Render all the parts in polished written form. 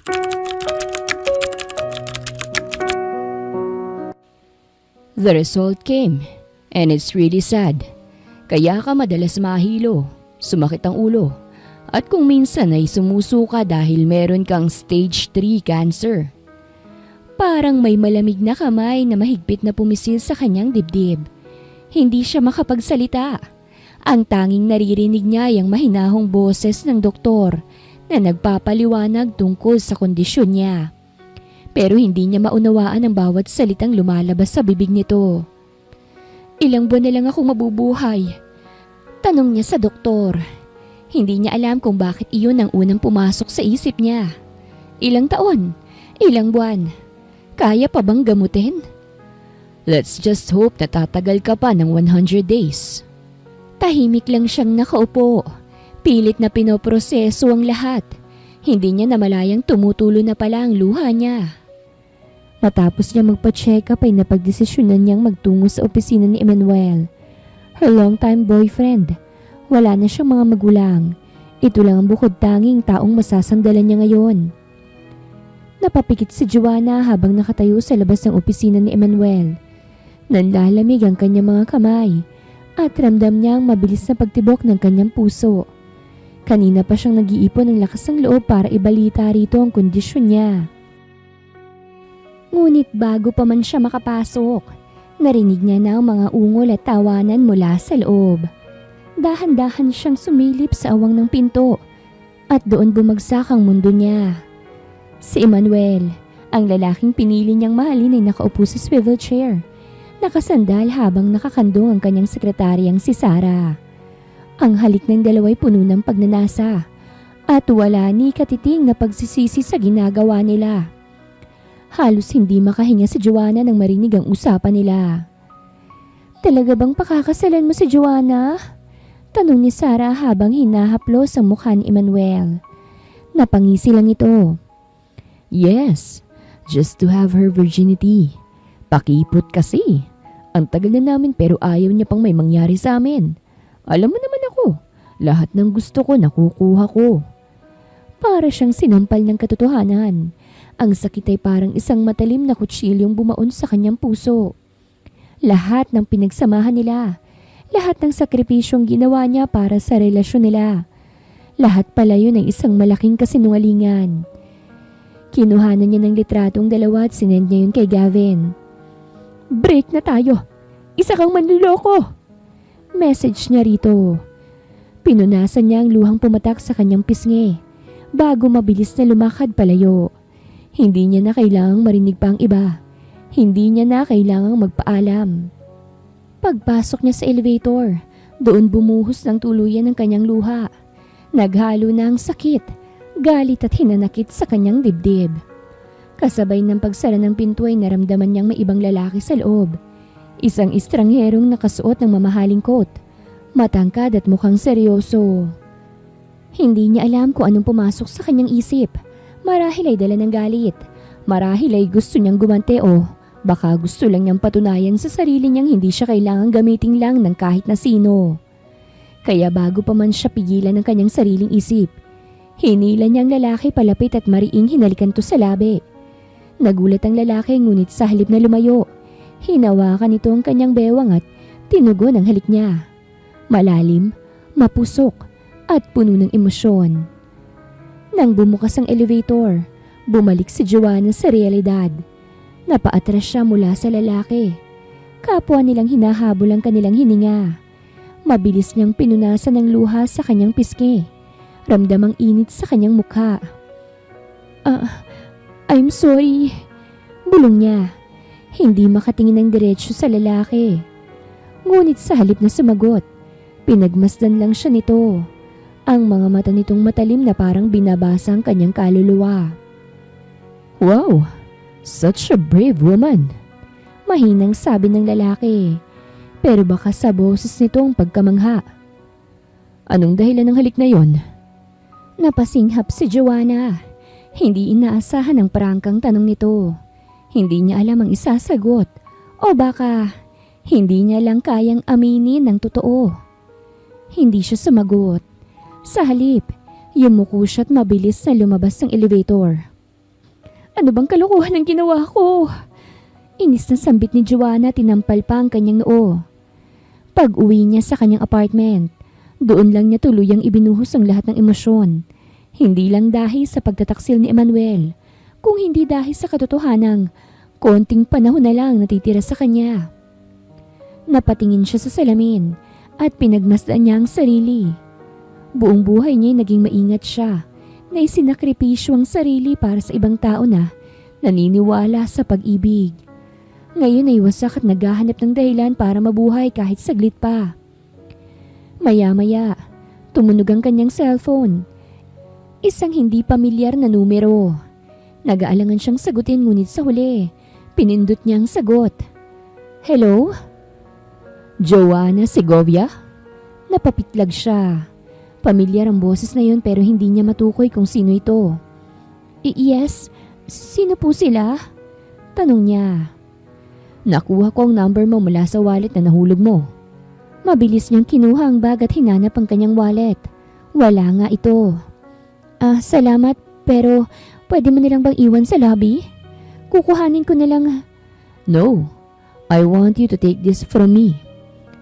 The result came, and it's really sad. Kaya ka madalas mahilo, sumakit ang ulo, at kung minsan ay sumusuka dahil meron kang stage 3 cancer. Parang may malamig na kamay na mahigpit na pumisil sa kanyang dibdib. Hindi siya makapagsalita. Ang tanging naririnig niya ay ang mahinahong boses ng doktor na nagpapaliwanag tungkol sa kondisyon niya. Pero hindi niya maunawaan ang bawat salitang lumalabas sa bibig nito. Ilang buwan na lang akong mabubuhay. Tanong niya sa doktor. Hindi niya alam kung bakit iyon ang unang pumasok sa isip niya. Ilang taon? Ilang buwan? Kaya pa bang gamutin? Let's just hope na tatagal ka pa ng 100 days. Tahimik lang siyang nakaupo. Pilit na pinoproseso ang lahat. Hindi niya namalayang tumutulo na pala ang luha niya. Matapos niya magpa-check up ay napagdesisyonan niyang magtungo sa opisina ni Emmanuel, her long-time boyfriend. Wala na siyang mga magulang. Ito lang ang bukod tanging taong masasandalan niya ngayon. Napapikit si Joanna habang nakatayo sa labas ng opisina ni Emmanuel. Nanlalamig ang kanyang mga kamay at ramdam niya ang mabilis na pagtibok ng kanyang puso. Kanina pa siyang nag-iipon ng lakas ng loob para ibalita rito ang kondisyon niya. Ngunit bago pa man siya makapasok, narinig niya na ang mga ungol at tawanan mula sa loob. Dahan-dahan siyang sumilip sa awang ng pinto at doon bumagsak ang mundo niya. Si Emmanuel, ang lalaking pinili niyang mahalin ay nakaupo sa swivel chair, nakasandal habang nakakandong ang kanyang sekretaryang si Sarah. Ang halik ng dalawa'y puno ng pagnanasa at wala ni katiting na pagsisisi sa ginagawa nila. Halos hindi makahinga si Joanna nang marinig ang usapan nila. Talaga bang pakakasalan mo si Joanna? Tanong ni Sarah habang hinahaplos ang mukha ni Emmanuel. Napangisi lang ito. Yes, just to have her virginity. Pakipot kasi. Ang tagal na namin pero ayaw niya pang may mangyari sa amin. Alam mo naman ako, lahat ng gusto ko nakukuha ko. Para siyang sinampal ng katotohanan. Ang sakit ay parang isang matalim na kutsilyong bumaon sa kanyang puso. Lahat ng pinagsamahan nila, lahat ng sakripisyong ginawa niya para sa relasyon nila, lahat pala yun ay isang malaking kasinungalingan. Kinuhanan niya ng litratong dalawa at sinend niya yun kay Gavin. Break na tayo! Isa kang manluloko! Message niya rito. Pinunasan niya ang luhang pumatak sa kanyang pisngi bago mabilis na lumakad palayo. Hindi niya na kailangang marinig pa ang iba. Hindi niya na kailangang magpaalam. Pagpasok niya sa elevator, doon bumuhos ng tuluyan ang kanyang luha. Naghalo na ang sakit, galit at hinanakit sa kanyang dibdib. Kasabay ng pagsara ng pinto ay naramdaman niyang may ibang lalaki sa loob. Isang estrangherong nakasuot ng mamahaling coat, matangkad at mukhang seryoso. Hindi niya alam kung anong pumasok sa kanyang isip. Marahil ay dala ng galit. Marahil ay gusto niyang gumante o baka gusto lang niyang patunayan sa sarili niyang hindi siya kailangang gamitin lang ng kahit na sino. Kaya bago pa man siya pigilan ng kanyang sariling isip, hinila niyang lalaki palapit at mariing hinalikan to sa labi. Nagulat ang lalaki ngunit sa halip na lumayo, hinawakan nito ang kanyang bewang at tinugon ang halik niya. Malalim, mapusok at puno ng emosyon. Nang bumukas ang elevator, bumalik si Joanna sa realidad. Napaatras siya mula sa lalaki. Kapwa nilang hinahabol ang kanilang hininga. Mabilis niyang pinunasan ng luha sa kanyang pisngi. Ramdam ang init sa kanyang mukha. I'm sorry. Bulong niya. Hindi makatingin ng diretsyo sa lalaki. Ngunit sa halip na sumagot, pinagmasdan lang siya nito. Ang mga mata nitong matalim na parang binabasa ang kanyang kaluluwa. Wow, such a brave woman. Mahinang sabi ng lalaki, pero baka sa boses nito ang pagkamangha. Anong dahilan ng halik na yon? Napasinghap si Joanna. Hindi inaasahan ang prangkang tanong nito. Hindi niya alam ang isasagot. O baka hindi niya lang kayang aminin ng totoo. Hindi siya sumagot. Sa halip, yumuko siya at mabilis na lumabas ng elevator. Ano bang kalokohan ang ginawa ko? Inis na sambit ni Joanna, tinampal pa ang kanyang noo. Pag-uwi niya sa kanyang apartment, doon lang niya tuluyang ibinuhos ang lahat ng emosyon. Hindi lang dahil sa pagtataksil ni Emmanuel, kung hindi dahil sa katotohanang konting panahon na lang natitira sa kanya. Napatingin siya sa salamin at pinagmasdan niya ang sarili. Buong buhay niya naging maingat siya na isinakripisyo ang sarili para sa ibang tao na naniniwala sa pag-ibig. Ngayon ay wasak at naghahanap ng dahilan para mabuhay kahit saglit pa. Maya-maya, tumunog ang kanyang cellphone. Isang hindi pamilyar na numero. Nag-aalangan siyang sagutin ngunit sa huli, pinindot niya ang sagot. Hello? Joanna Segovia? Napapitlag siya. Pamilyar ang boses na yun pero hindi niya matukoy kung sino ito. Yes, sino po sila? Tanong niya. Nakuha ko ang number mo mula sa wallet na nahulog mo. Mabilis niyang kinuha ang bag at hinanap ang kanyang wallet. Wala nga ito. Salamat pero pwede mo nilang bang iwan sa lobby? Kukuhanin ko na lang. No, I want you to take this from me.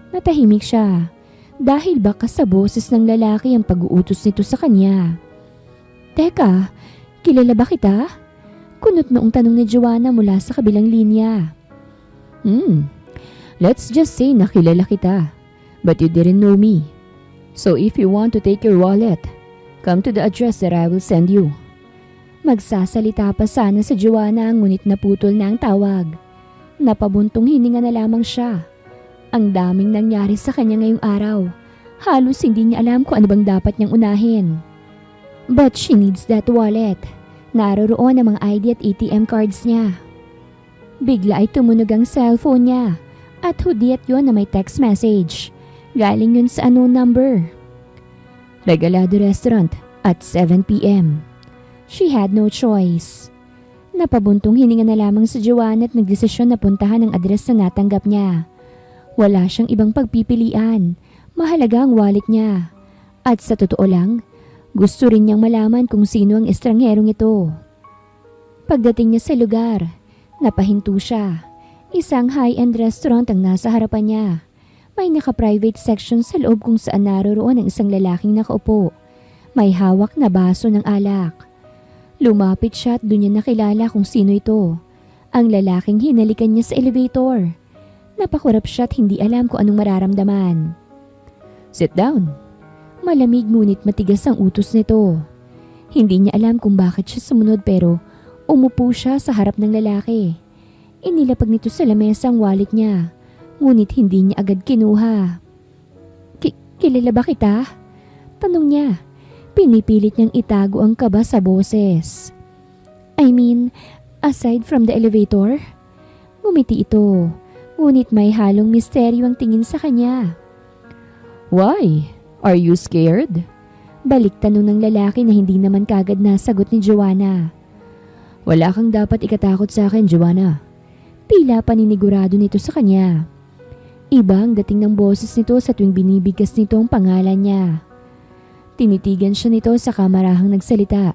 Natahimik siya. Dahil baka sa boses ng lalaki ang pag-uutos nito sa kanya. Teka, kilala ba kita? Kunot noong tanong ni Joanna mula sa kabilang linya. Let's just say na kilala kita, but you didn't know me. So if you want to take your wallet, come to the address that I will send you. Magsasalita pa sana sa Joanna ngunit naputol na ang tawag. Napabuntong hininga na lamang siya. Ang daming nangyari sa kanya ngayong araw. Halos hindi niya alam kung ano bang dapat niyang unahin. But she needs that wallet. Naroroon ang mga ID at ATM cards niya. Bigla ay tumunog ang cellphone niya at hudyat yon na may text message. Galing yun sa unknown number. Regalado Restaurant at 7 p.m. She had no choice. Napabuntong hininga na lamang sa Joanna at nagdesisyon na puntahan ang address na natanggap niya. Wala siyang ibang pagpipilian. Mahalaga ang wallet niya. At sa totoo lang, gusto rin niyang malaman kung sino ang estrangherong ito. Pagdating niya sa lugar, napahinto siya. Isang high-end restaurant ang nasa harapan niya. May naka-private section sa loob kung saan naroroon ang isang lalaking nakaupo. May hawak na baso ng alak. Lumapit siya at doon niya nakilala kung sino ito. Ang lalaking hinalikan niya sa elevator. Napakurap siya at hindi alam kung anong mararamdaman. Sit down. Malamig ngunit matigas ang utos nito. Hindi niya alam kung bakit siya sumunod pero umupo siya sa harap ng lalaki. Inilapag nito sa lamesa ang wallet niya, ngunit hindi niya agad kinuha. Kilala ba kita? Tanong niya. Pinipilit niyang itago ang kaba sa boses. I mean, aside from the elevator? Ngumiti ito, ngunit may halong misteryo ang tingin sa kanya. Why? Are you scared? Balik tanong ng lalaki na hindi naman kagad nasagot ni Joanna. Wala kang dapat ikatakot sa akin, Joanna. Tila paninigurado nito sa kanya. Iba ang dating ng boses nito sa tuwing binibigkas nito ang pangalan niya. Tinitigan siya nito sa kamarahang nagsalita.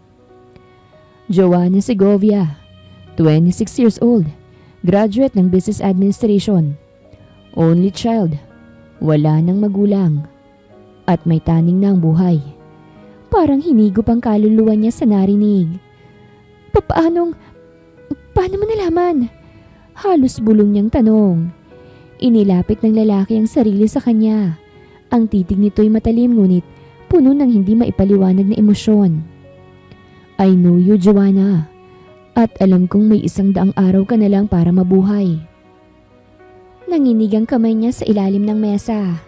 Joanna Segovia, 26 years old, graduate ng Business Administration. Only child, wala nang magulang, at may taning na ang buhay. Parang hinigop ang kaluluwa niya sa narinig. Paano mo nalaman? Halos bulong niyang tanong. Inilapit ng lalaki ang sarili sa kanya. Ang titig nito'y matalim ngunit puno ng hindi maipaliwanag na emosyon. I know you, Joanna. At alam kong may 100 araw ka na lang para mabuhay. Nanginig ang kamay niya sa ilalim ng mesa.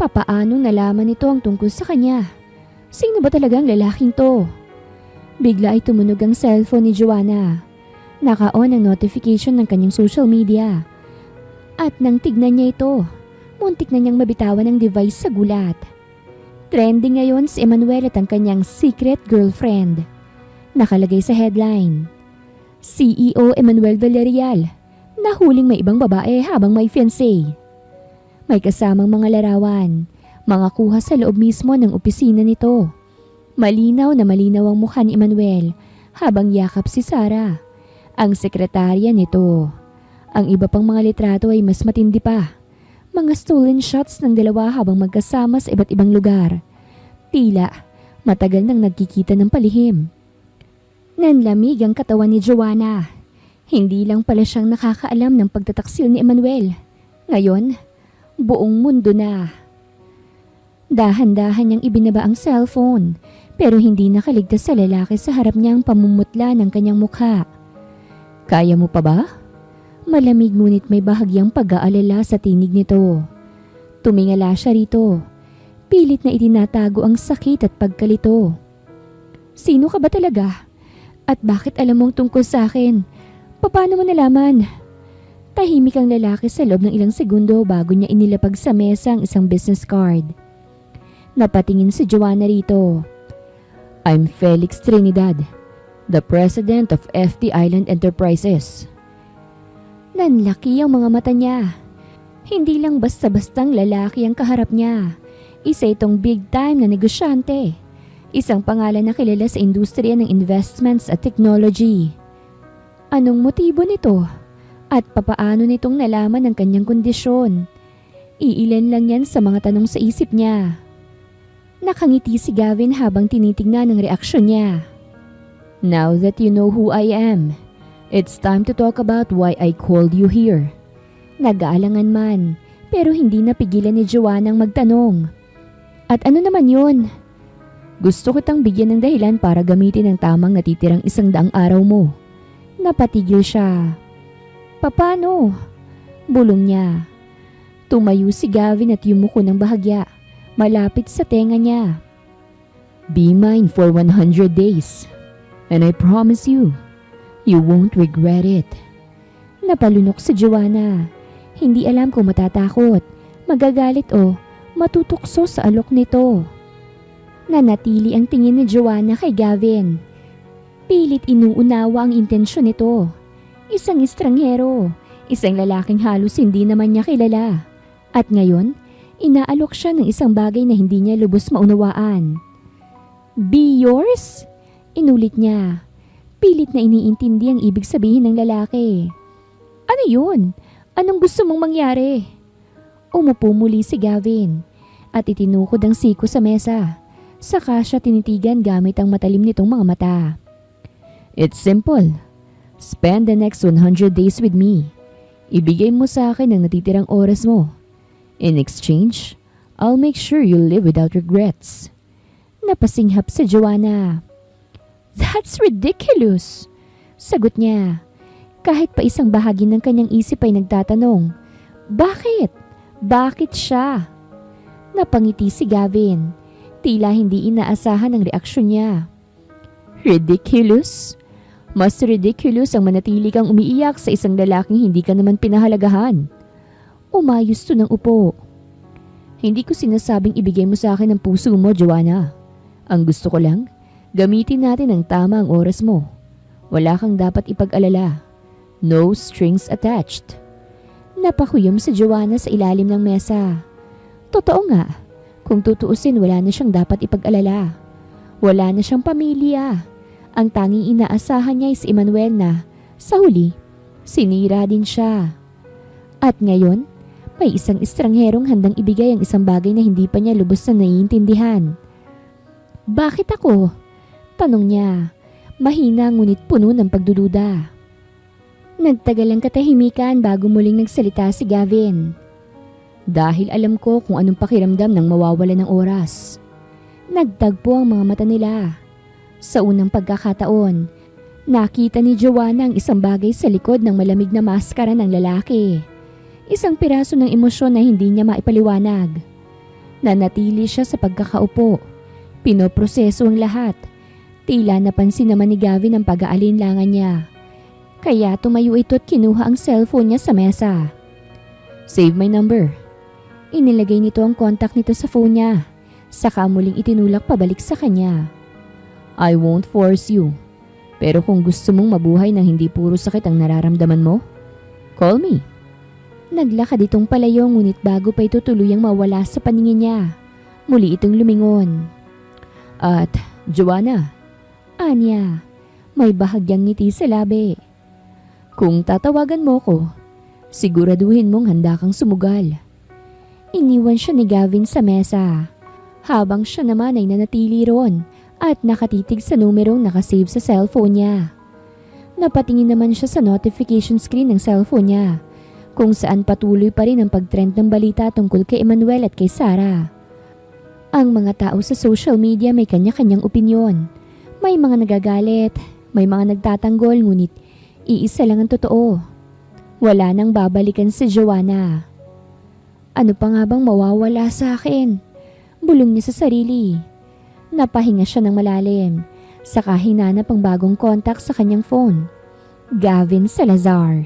Papaanong nalaman nito ang tungkol sa kanya? Sino ba talagang lalaking to? Bigla ay tumunog ang cellphone ni Joanna. Naka-on ang notification ng kanyang social media. At nang tignan niya ito, muntik na niyang mabitawan ang device sa gulat. Trending ngayon si Emmanuel at ang kanyang secret girlfriend. Nakalagay sa headline, CEO Emmanuel Villarreal, nahuling may ibang babae habang may fiancé. May kasamang mga larawan, mga kuha sa loob mismo ng opisina nito. Malinaw na malinaw ang mukha ni Emmanuel habang yakap si Sarah. ang sekretarya nito. Ang iba pang mga litrato ay mas matindi pa. Mga stolen shots ng dalawa habang magkasama sa iba't ibang lugar. Tila matagal nang nagkikita ng palihim. Nanlamig ang katawan ni Joanna. Hindi lang pala siyang nakakaalam ng pagtataksil ni Emmanuel. Ngayon, buong mundo na. Dahan-dahan niyang ibinaba ang cellphone pero hindi nakaligtas sa lalaki sa harap niya ang pamumutla ng kanyang mukha. Kaya mo pa ba? Malamig ngunit may bahagyang pag-aalala sa tinig nito. Tumingala siya rito. Pilit na itinatago ang sakit at pagkalito. Sino ka ba talaga? At bakit alam mong tungkol sa akin? Paano mo nalaman? Tahimik ang lalaki sa loob ng ilang segundo bago niya inilapag sa mesa ang isang business card. Napatingin si Joanna rito. I'm Felix Trinidad, the president of FT Island Enterprises. Nanlaki ang mga mata niya. Hindi lang basta-bastang lalaki ang kaharap niya. Isa itong big time na negosyante. Isang pangalan na kilala sa industriya ng investments at technology. Anong motibo nito? At papaano nitong nalaman ang kanyang kondisyon? Iilan lang yan sa mga tanong sa isip niya. Nakangiti si Gavin habang tinitingnan ang reaksyon niya. Now that you know who I am, it's time to talk about why I called you here. Nag-aalangan man, pero hindi napigilan ni Joanna ang magtanong. At ano naman yun? Gusto kitang bigyan ng dahilan para gamitin ang tamang natitirang 100 araw mo. Napatigil siya. Paano? Bulong niya. Tumayo si Gavin at yumuko ng bahagya. Malapit sa tenga niya. Be mine for 100 days. And I promise you, you won't regret it. Napalunok si Joanna. Hindi alam kung matatakot, magagalit o matutukso sa alok nito. Nanatili ang tingin ni Joanna kay Gavin. Pilit inuunawa ang intensyon nito. Isang estranghero, isang lalaking halos hindi naman niya kilala. At ngayon, inaalok siya ng isang bagay na hindi niya lubos maunawaan. Be yours? Inulit niya. Pilit na iniintindi ang ibig sabihin ng lalaki. Ano yun? Anong gusto mong mangyari? Umupo muli si Gavin at itinukod ang siko sa mesa. Saka siya tinitigan gamit ang matalim nitong mga mata. It's simple. Spend the next 100 days with me. Ibigay mo sa akin ang natitirang oras mo. In exchange, I'll make sure you live without regrets. Napasinghap si Joanna. That's ridiculous! Sagot niya. Kahit pa isang bahagi ng kanyang isip ay nagtatanong, bakit? Bakit siya? Napangiti si Gavin. Tila hindi inaasahan ang reaksyon niya. Ridiculous? Mas ridiculous ang manatili kang umiiyak sa isang lalaking hindi ka naman pinahalagahan. Umayos to ng upo. Hindi ko sinasabing ibigay mo sa akin ang puso mo, Joanna. Ang gusto ko lang, gamitin natin ang tama ang oras mo. Wala kang dapat ipag-alala. No strings attached. Napakuyom si Joanna sa ilalim ng mesa. Totoo nga, kung tutuusin wala na siyang dapat ipag-alala. Wala na siyang pamilya. Ang tanging inaasahan niya ay si Emmanuel na, sa huli, sinira din siya. At ngayon, may isang estrangherong handang ibigay ang isang bagay na hindi pa niya lubos na naiintindihan. Bakit ako? Tanong niya, mahina ngunit puno ng pagdududa. Nagtagal ang katahimikan bago muling nagsalita si Gavin. Dahil alam ko kung anong pakiramdam ng mawawala ng oras. Nagtagpo ang mga mata nila. Sa unang pagkakataon, nakita ni Joanna ang isang bagay sa likod ng malamig na maskara ng lalaki. Isang piraso ng emosyon na hindi niya maipaliwanag. Nanatili siya sa pagkakaupo. Pinoproseso ang lahat. Tila napansin naman ni Gavin ang pag-aalinlangan niya. Kaya tumayo ito at kinuha ang cellphone niya sa mesa. Save my number. Inilagay nito ang contact nito sa phone niya. Saka muling itinulak pabalik sa kanya. I won't force you. Pero kung gusto mong mabuhay nang hindi puro sakit ang nararamdaman mo, call me. Naglakad itong palayo ngunit bago pa ito tuluyang mawala sa paningin niya, muli itong lumingon. At, Joanna, anya, may bahagyang ngiti sa labi. Kung tatawagan mo ko, siguraduhin mong handa kang sumugal. Iniwan siya ni Gavin sa mesa, habang siya naman ay nanatili ron at nakatitig sa numerong nakasave sa cellphone niya. Napatingin naman siya sa notification screen ng cellphone niya, kung saan patuloy pa rin ang pagtrend ng balita tungkol kay Emmanuel at kay Sarah. Ang mga tao sa social media may kanya-kanyang opinyon. May mga nagagalit, may mga nagtatanggol, ngunit iisa lang ang totoo. Wala nang babalikan si Joanna. Ano pa nga bang mawawala sa akin? Bulong niya sa sarili. Napahinga siya ng malalim, saka hinanap ang bagong contact sa kanyang phone. Gavin Salazar.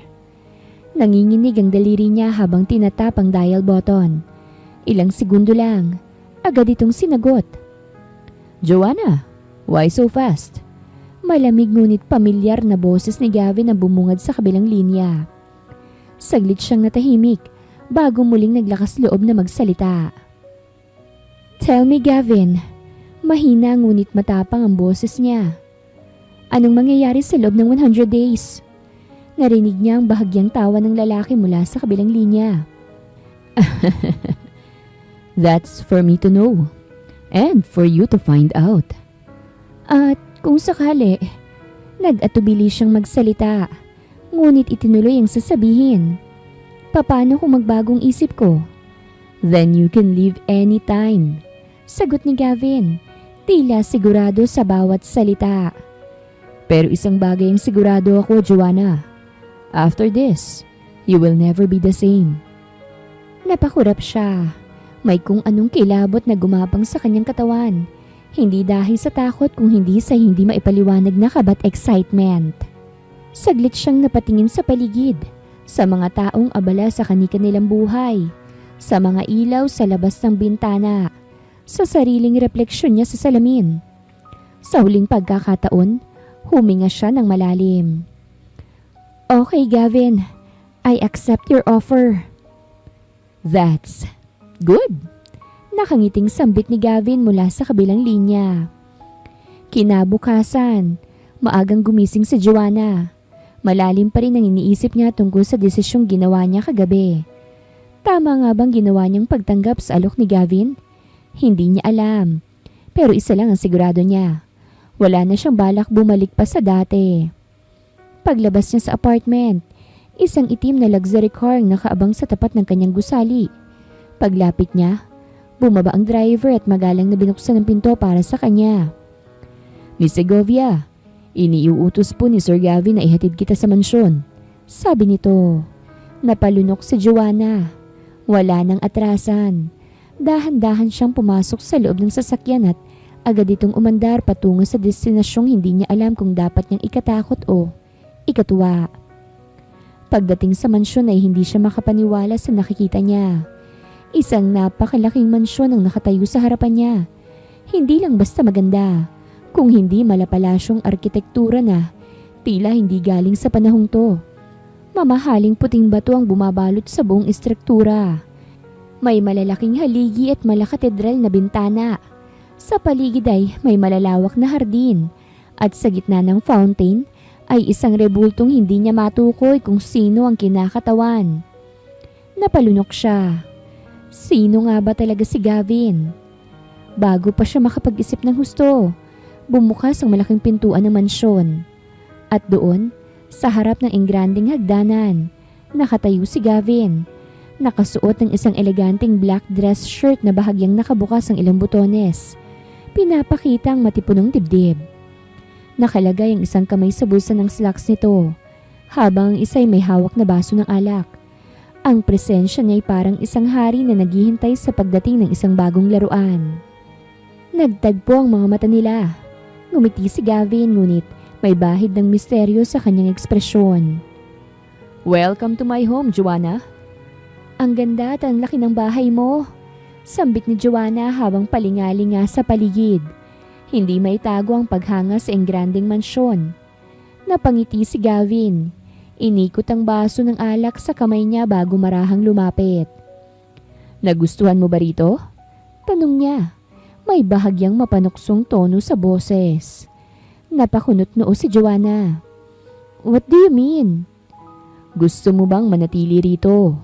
Nanginginig ang daliri niya habang tinatap ang dial button. Ilang segundo lang, agad itong sinagot. Joanna, why so fast? Malamig ngunit pamilyar na boses ni Gavin ang bumungad sa kabilang linya. Saglit siyang natahimik bago muling naglakas loob na magsalita. Tell me, Gavin. Mahina ngunit matapang ang boses niya. Anong mangyayari sa loob ng 100 days? Narinig niya ang bahagyang tawa ng lalaki mula sa kabilang linya. That's for me to know. And for you to find out. At kung sakali, nag-atubili siyang magsalita. Ngunit itinuloy ang sasabihin. Paano kung magbagong isip ko? Then you can leave anytime. Sagot ni Gavin, tila sigurado sa bawat salita. Pero isang bagay ang sigurado ako, Joanna. After this, you will never be the same. Napakurap siya. May kung anong kilabot na gumapang sa kanyang katawan. Hindi dahil sa takot kung hindi sa hindi maipaliwanag na kabat excitement. Saglit siyang napatingin sa paligid, sa mga taong abala sa kani-kanilang buhay, sa mga ilaw sa labas ng bintana, sa sariling refleksyon niya sa salamin. Sa huling pagkakataon, huminga siya ng malalim. Okay, Gavin. I accept your offer. That's good. Nakangiting sambit ni Gavin mula sa kabilang linya. Kinabukasan, maagang gumising si Joanna. Malalim pa rin ang iniisip niya tungkol sa desisyong ginawa niya kagabi. Tama nga bang ginawa niyang pagtanggap sa alok ni Gavin? Hindi niya alam. Pero isa lang ang sigurado niya. Wala na siyang balak bumalik pa sa dati. Paglabas niya sa apartment, isang itim na luxury car ang nakaabang sa tapat ng kanyang gusali. Paglapit niya, bumaba ang driver at magalang na binuksan ang pinto para sa kanya. Miss Segovia, iniuutos po ni Sir Gavin na ihatid kita sa mansyon. Sabi nito. Napalunok si Joanna. Wala nang atrasan. Dahan-dahan siyang pumasok sa loob ng sasakyan at agad itong umandar patungo sa destinasyong hindi niya alam kung dapat niyang ikatakot o ikatuwa. Pagdating sa mansyon ay hindi siya makapaniwala sa nakikita niya. Isang napakalaking mansyon ang nakatayo sa harapan niya. Hindi lang basta maganda, kung hindi malapalasyong arkitektura na tila hindi galing sa panahong to. Mamahaling puting bato ang bumabalot sa buong istruktura. May malalaking haligi at malakatedral na bintana. Sa paligid ay may malalawak na hardin at sa gitna ng fountain ay isang rebultong hindi niya matukoy kung sino ang kinakatawan. Napalunok siya. Sino nga ba talaga si Gavin? Bago pa siya makapag-isip ng husto, bumukas ang malaking pintuan ng mansyon. At doon, sa harap ng engranding hagdanan, nakatayo si Gavin. Nakasuot ng isang eleganteng black dress shirt na bahagyang nakabukas ang ilang butones. Pinapakita ang matipunong dibdib. Nakalagay ang isang kamay sa bulsa ng slacks nito, habang ang isa'y may hawak na baso ng alak. Ang presensya niya ay parang isang hari na naghihintay sa pagdating ng isang bagong laruan. Nagtagpo ang mga mata nila. Ngumiti si Gavin ngunit may bahid ng misteryo sa kanyang ekspresyon. Welcome to my home, Joanna. Ang ganda at ang laki ng bahay mo. Sambit ni Joanna habang palingalinga sa paligid. Hindi maitago ang paghanga sa engranding mansyon. Napangiti si Gavin. Inikot ang baso ng alak sa kamay niya bago marahang lumapit. Nagustuhan mo ba rito? Tanong niya. May bahagyang mapanuksong tono sa boses. Napakunot noo si Joanna. What do you mean? Gusto mo bang manatili rito?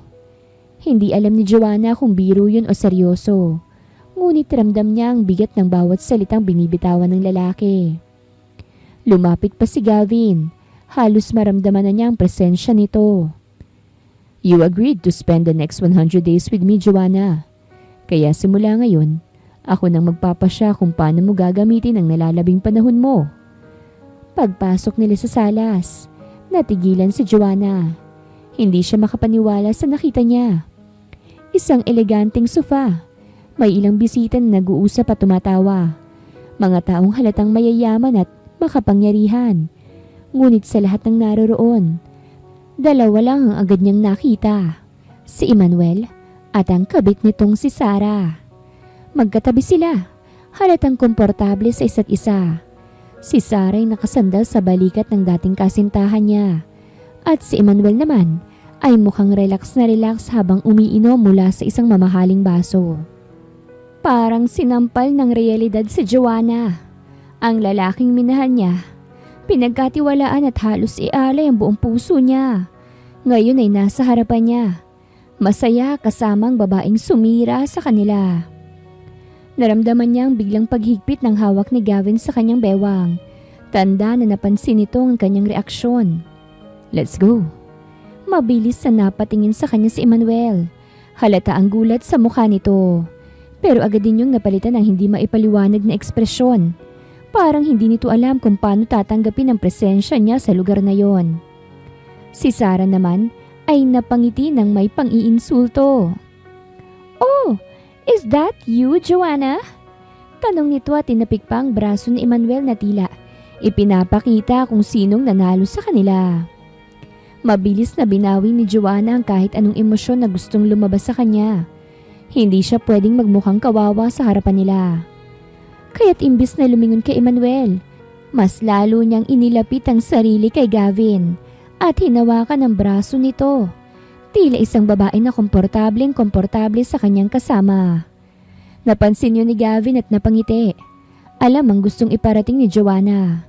Hindi alam ni Joanna kung biro yun o seryoso. Ngunit ramdam niya ang bigat ng bawat salitang binibitawan ng lalaki. Lumapit pa si Gavin. Halos maramdaman na niya ang presensya nito. You agreed to spend the next 100 days with me, Joanna. Kaya simula ngayon, ako nang magpapasya kung paano mo gagamitin ang nalalabing panahon mo. Pagpasok nila sa salas, natigilan si Joanna. Hindi siya makapaniwala sa nakita niya. Isang eleganteng sofa. May ilang bisita na nag-uusap at tumatawa. Mga taong halatang mayayaman at makapangyarihan. Ngunit sa lahat ng naroroon, dalawa lang ang agad niyang nakita. Si Emmanuel at ang kabit nitong si Sarah. Magkatabi sila. Halatang komportable sa isa't isa. Si Sarah ay nakasandal sa balikat ng dating kasintahan niya. At si Emmanuel naman ay mukhang relax na relax habang umiinom mula sa isang mamahaling baso. Parang sinampal ng realidad si Joanna. Ang lalaking minahal niya, pinagkatiwalaan at halos ialay ang buong puso niya. Ngayon ay nasa harapan niya. Masaya kasamang babaeng sumira sa kanila. Naramdaman niya ang biglang paghigpit ng hawak ni Gavin sa kanyang bewang. Tanda na napansin nito ang kanyang reaksyon. Let's go. Mabilis na napatingin sa kanya si Emmanuel. Halata ang gulat sa mukha nito. Pero agad din yung napalitan ng hindi maipaliwanag na ekspresyon. Parang hindi nito alam kung paano tatanggapin ang presensya niya sa lugar na yon. Si Sarah naman ay napangiti ng may pang-iinsulto. Oh, is that you, Joanna? Tanong nito at tinapik pa ang braso ni Emmanuel na tila ipinapakita kung sinong nanalo sa kanila. Mabilis na binawi ni Joanna ang kahit anong emosyon na gustong lumabas sa kanya. Hindi siya pwedeng magmukhang kawawa sa harapan nila. Kaya't imbis na lumingon kay Emmanuel, mas lalo niyang inilapit ang sarili kay Gavin at hinawakan ang braso nito. Tila isang babae na komportable sa kanyang kasama. Napansin niyo ni Gavin at napangiti. Alam ang gustong iparating ni Joanna.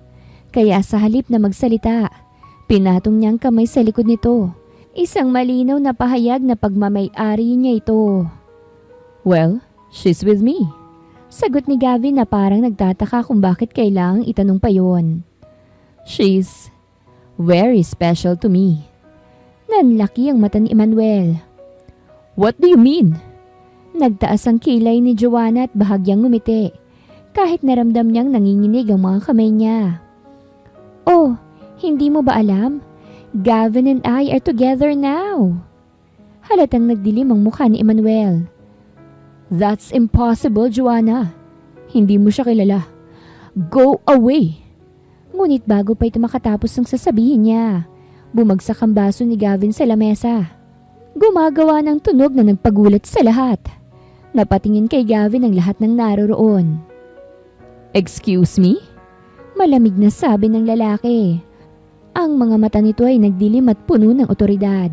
Kaya sa halip na magsalita, pinatong niyang kamay sa likod nito. Isang malinaw na pahayag na pagmamay-ari niya ito. Well, she's with me. Sagot ni Gavin na parang nagtataka kung bakit kailangang itanong pa yon. She's very special to me. Nanlaki ang mata ni Emmanuel. What do you mean? Nagtaas ang kilay ni Joanna at bahagyang ngumiti. Kahit naramdam niyang nanginginig ang mga kamay niya. Oh, hindi mo ba alam? Gavin and I are together now. Halatang nagdilim ang mukha ni Emmanuel. That's impossible, Joanna. Hindi mo siya kilala. Go away! Ngunit bago pa ito makatapos ang sasabihin niya, bumagsak ang baso ni Gavin sa lamesa. Gumagawa ng tunog na nagpagulat sa lahat. Napatingin kay Gavin ang lahat ng naroroon. Excuse me? Malamig na sabi ng lalaki. Ang mga mata nito ay nagdilim at puno ng otoridad.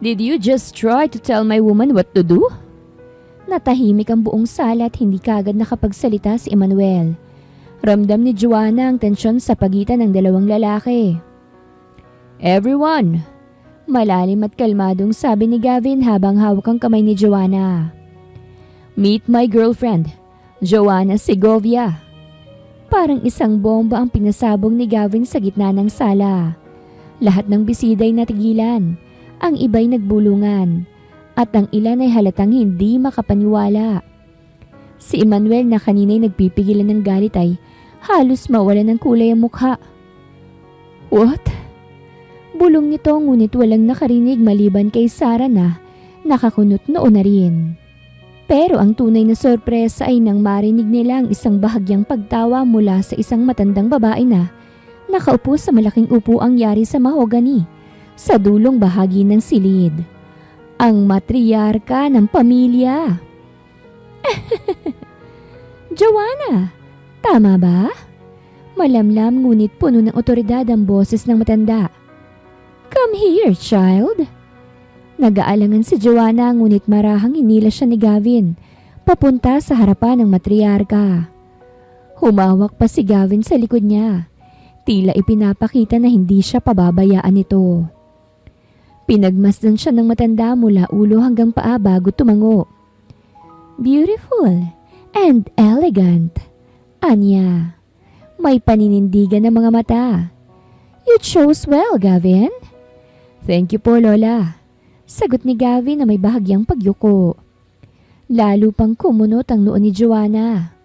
Did you just try to tell my woman what to do? Natahimik ang buong sala at hindi kaagad nakapagsalita si Emmanuel. Ramdam ni Joanna ang tensyon sa pagitan ng dalawang lalaki. Everyone! Malalim at kalmadong sabi ni Gavin habang hawak ang kamay ni Joanna. Meet my girlfriend, Joanna Segovia. Parang isang bomba ang pinasabog ni Gavin sa gitna ng sala. Lahat ng bisida ay natigilan, ang iba'y nagbulungan, at ang ilan ay halatang hindi makapaniwala. Si Emmanuel na kanina'y nagpipigilan ng galit ay halos mawala ng kulay ang mukha. What? Bulong nito ngunit walang nakarinig maliban kay Sarah na nakakunot noon na rin. Pero ang tunay na sorpresa ay nang marinig nila ang isang bahagyang pagtawa mula sa isang matandang babae na nakaupo sa malaking upuang yari sa mahogani sa dulong bahagi ng silid. Ang matriarka ng pamilya. Joanna, tama ba? Malamlam ngunit puno ng otoridad ang boses ng matanda. Come here, child. Nag-aalangan si Joanna ngunit marahang hinila siya ni Gavin papunta sa harapan ng matriarka. Humawak pa si Gavin sa likod niya. Tila ipinapakita na hindi siya pababayaan nito. Pinagmasdan siya ng matanda mula ulo hanggang paa bago tumango. Beautiful and elegant, anya. May paninindigan ng mga mata. You chose well, Gavin. Thank you po, Lola. Sagot ni Gavin na may bahagyang pagyuko. Lalo pang kumunot ang noo ni Joanna.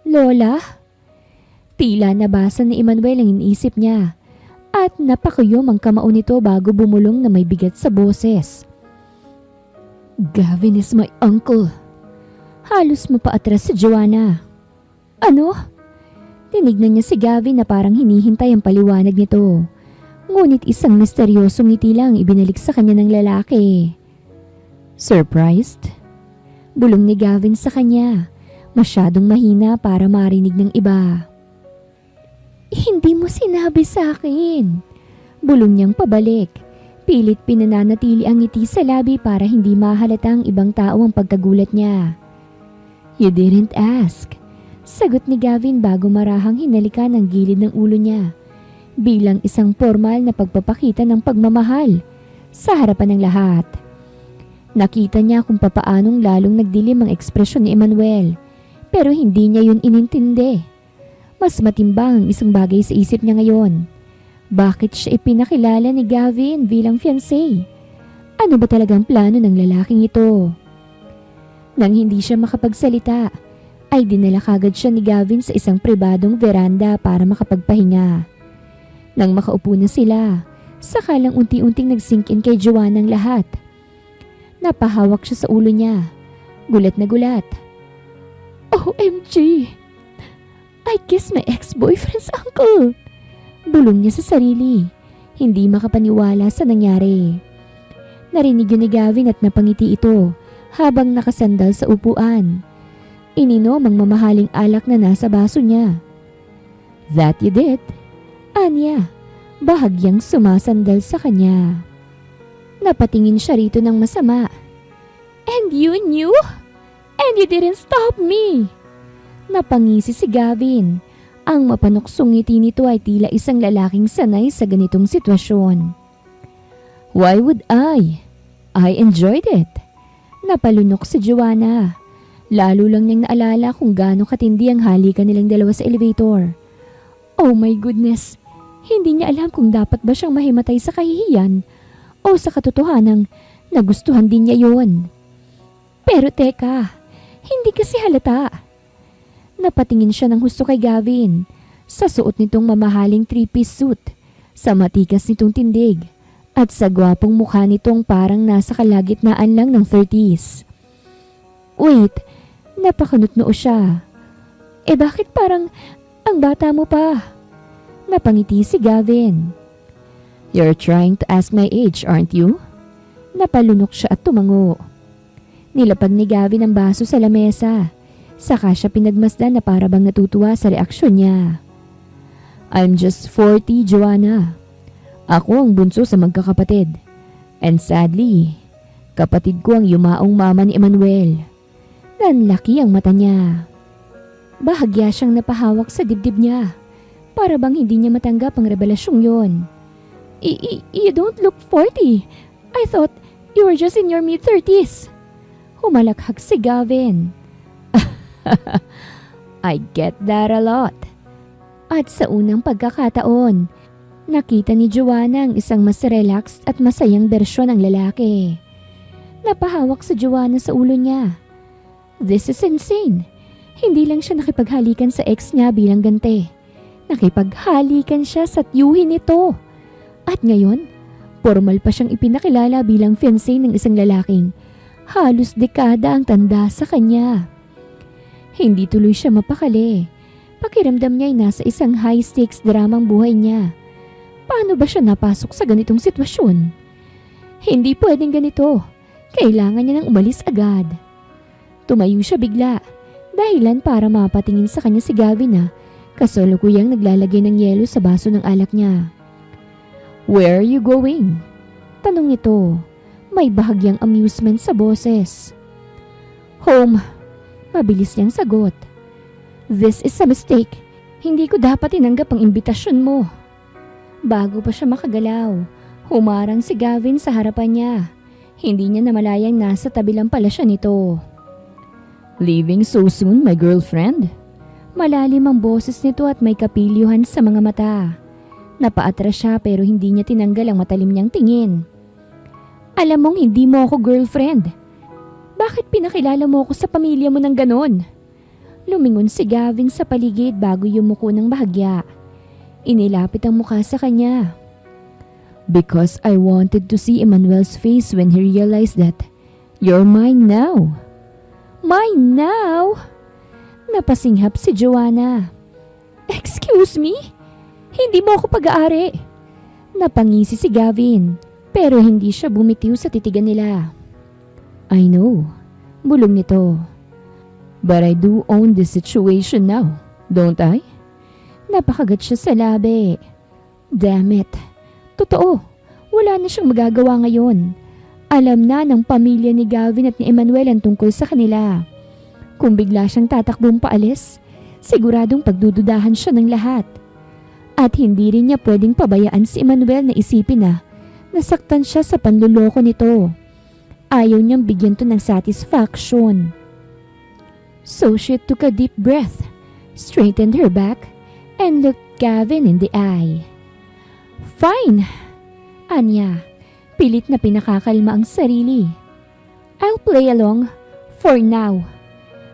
Lola? Tila nabasa ni Emmanuel ang iniisip niya at napakuyom ang kamao nito bago bumulong na may bigat sa boses. Gavin is my uncle. Halos mapaatras si Joanna. Ano? Tinignan niya si Gavin na parang hinihintay ang paliwanag nito. Ngunit isang misteryosong ngiti lang ibinalik sa kanya ng lalaki. Surprised? Bulong ni Gavin sa kanya. Masyadong mahina para marinig ng iba. Hindi mo sinabi sa akin. Bulong niyang pabalik. Pilit pinananatili ang ngiti sa labi para hindi mahalata ang ibang tao ang pagkagulat niya. You didn't ask. Sagot ni Gavin bago marahang hinalikan ang gilid ng ulo niya. Bilang isang formal na pagpapakita ng pagmamahal sa harapan ng lahat. Nakita niya kung papaanong lalong nagdilim ang ekspresyon ni Emmanuel. Pero hindi niya yun inintindi. Mas matimbang ang isang bagay sa isip niya ngayon. Bakit siya ipinakilala ni Gavin bilang fiancé? Ano ba talagang plano ng lalaking ito? Nang hindi siya makapagsalita, ay dinala kagad siya ni Gavin sa isang pribadong veranda para makapagpahinga. Nang makaupo na sila, saka lang unti-unting nag-sink in kay Joanna ang lahat. Napahawak siya sa ulo niya. Gulat na gulat. OMG! I kissed my ex-boyfriend's uncle! Bulong niya sa sarili. Hindi makapaniwala sa nangyari. Narinig yun ni Gavin at napangiti ito habang nakasandal sa upuan. Ininom ang mamahaling alak na nasa baso niya. That you did. Anya, bahagyang sumasandal sa kanya. Napatingin siya rito ng masama. And you knew? And you didn't stop me! Napangisi si Gavin. Ang mapanuksong ngiti nito ay tila isang lalaking sanay sa ganitong sitwasyon. Why would I? I enjoyed it. Napalunok si Joanna. Lalo lang niyang naalala kung gaano katindi ang halikan nilang dalawa sa elevator. Oh my goodness! Hindi niya alam kung dapat ba siyang mahimatay sa kahihiyan o sa katotohanang nagustuhan din niya yon. Pero teka, hindi kasi halata. Napatingin siya ng husto kay Gavin sa suot nitong mamahaling three-piece suit, sa matikas nitong tindig, at sa gwapong mukha nitong parang nasa kalagitnaan lang ng 30s. Wait, napakanutnoo siya. Bakit parang ang bata mo pa? Napangiti si Gavin. You're trying to ask my age, aren't you? Napalunok siya at tumango. Nilapag ni Gavin ang baso sa lamesa. Saka siya pinagmasdan na para bang natutuwa sa reaksyon niya. I'm just 40, Joanna. Ako ang bunso sa magkakapatid. And sadly, kapatid ko ang yumaong mama ni Emmanuel. Nanlaki ang mata niya. Bahagya siyang napahawak sa dibdib niya. Para bang hindi niya matanggap ang revelasyong yon. You don't look 40. I thought you were just in your mid-30s. Humalakhak si Gavin. I get that a lot. At sa unang pagkakataon, nakita ni Joanna ang isang mas relaxed at masayang bersyon ng lalaki. Napahawak sa Joanna sa ulo niya. This is insane. Hindi lang siya nakipaghalikan sa ex niya bilang ganti. Nakipaghalikan siya sa tiyuhin nito. At ngayon, formal pa siyang ipinakilala bilang fiancé ng isang lalaking halos dekada ang tanda sa kanya. Hindi tuloy siya mapakali. Pakiramdam niya ay nasa isang high-stakes dramang buhay niya. Paano ba siya napasok sa ganitong sitwasyon? Hindi pwedeng ganito. Kailangan niya nang umalis agad. Tumayo siya bigla, dahilan para mapatingin sa kanya si Gavin na kasalukuyang naglalagay ng yelo sa baso ng alak niya. Where are you going? Tanong nito. May bahagyang amusement sa boses. Home. Mabilis niyang sagot. This is a mistake. Hindi ko dapat tinanggap ang imbitasyon mo. Bago pa siya makagalaw, Humarang si Gavin sa harapan niya. Hindi niya namalayang nasa tabi lang pala siya nito. "Leaving so soon, my girlfriend?" Malalim ang boses nito at may kapilyuhan sa mga mata. Napaatras siya pero hindi niya tinanggal ang matalim niyang tingin. "Alam mong hindi mo ako girlfriend. Bakit pinakilala mo ako sa pamilya mo ng ganon?" Lumingon si Gavin sa paligid bago yumuko ng bahagya. Inilapit ang mukha sa kanya. "Because I wanted to see Emmanuel's face when he realized that you're mine now." "Mine now?" Napasinghap si Joanna. "Excuse me? Hindi mo ako pag-aari." Napangisi si Gavin pero hindi siya bumitiw sa titigan nila. "I know," bulong nito. "But I do own this situation now, don't I?" Napakagat siya sa labi. Damn it. Totoo, wala na siyang magagawa ngayon. Alam na ng pamilya ni Gavin at ni Emmanuel ang tungkol sa kanila. Kung bigla siyang tatakbong paalis, siguradong pagdududahan siya ng lahat. At hindi rin niya pwedeng pabayaan si Emmanuel na isipin na nasaktan siya sa panluloko nito. Ayaw niyang bigyan to ng satisfaction. So she took a deep breath, straightened her back, and looked Gavin in the eye. "Fine," anya, pilit na pinakakalma ang sarili. "I'll play along, for now."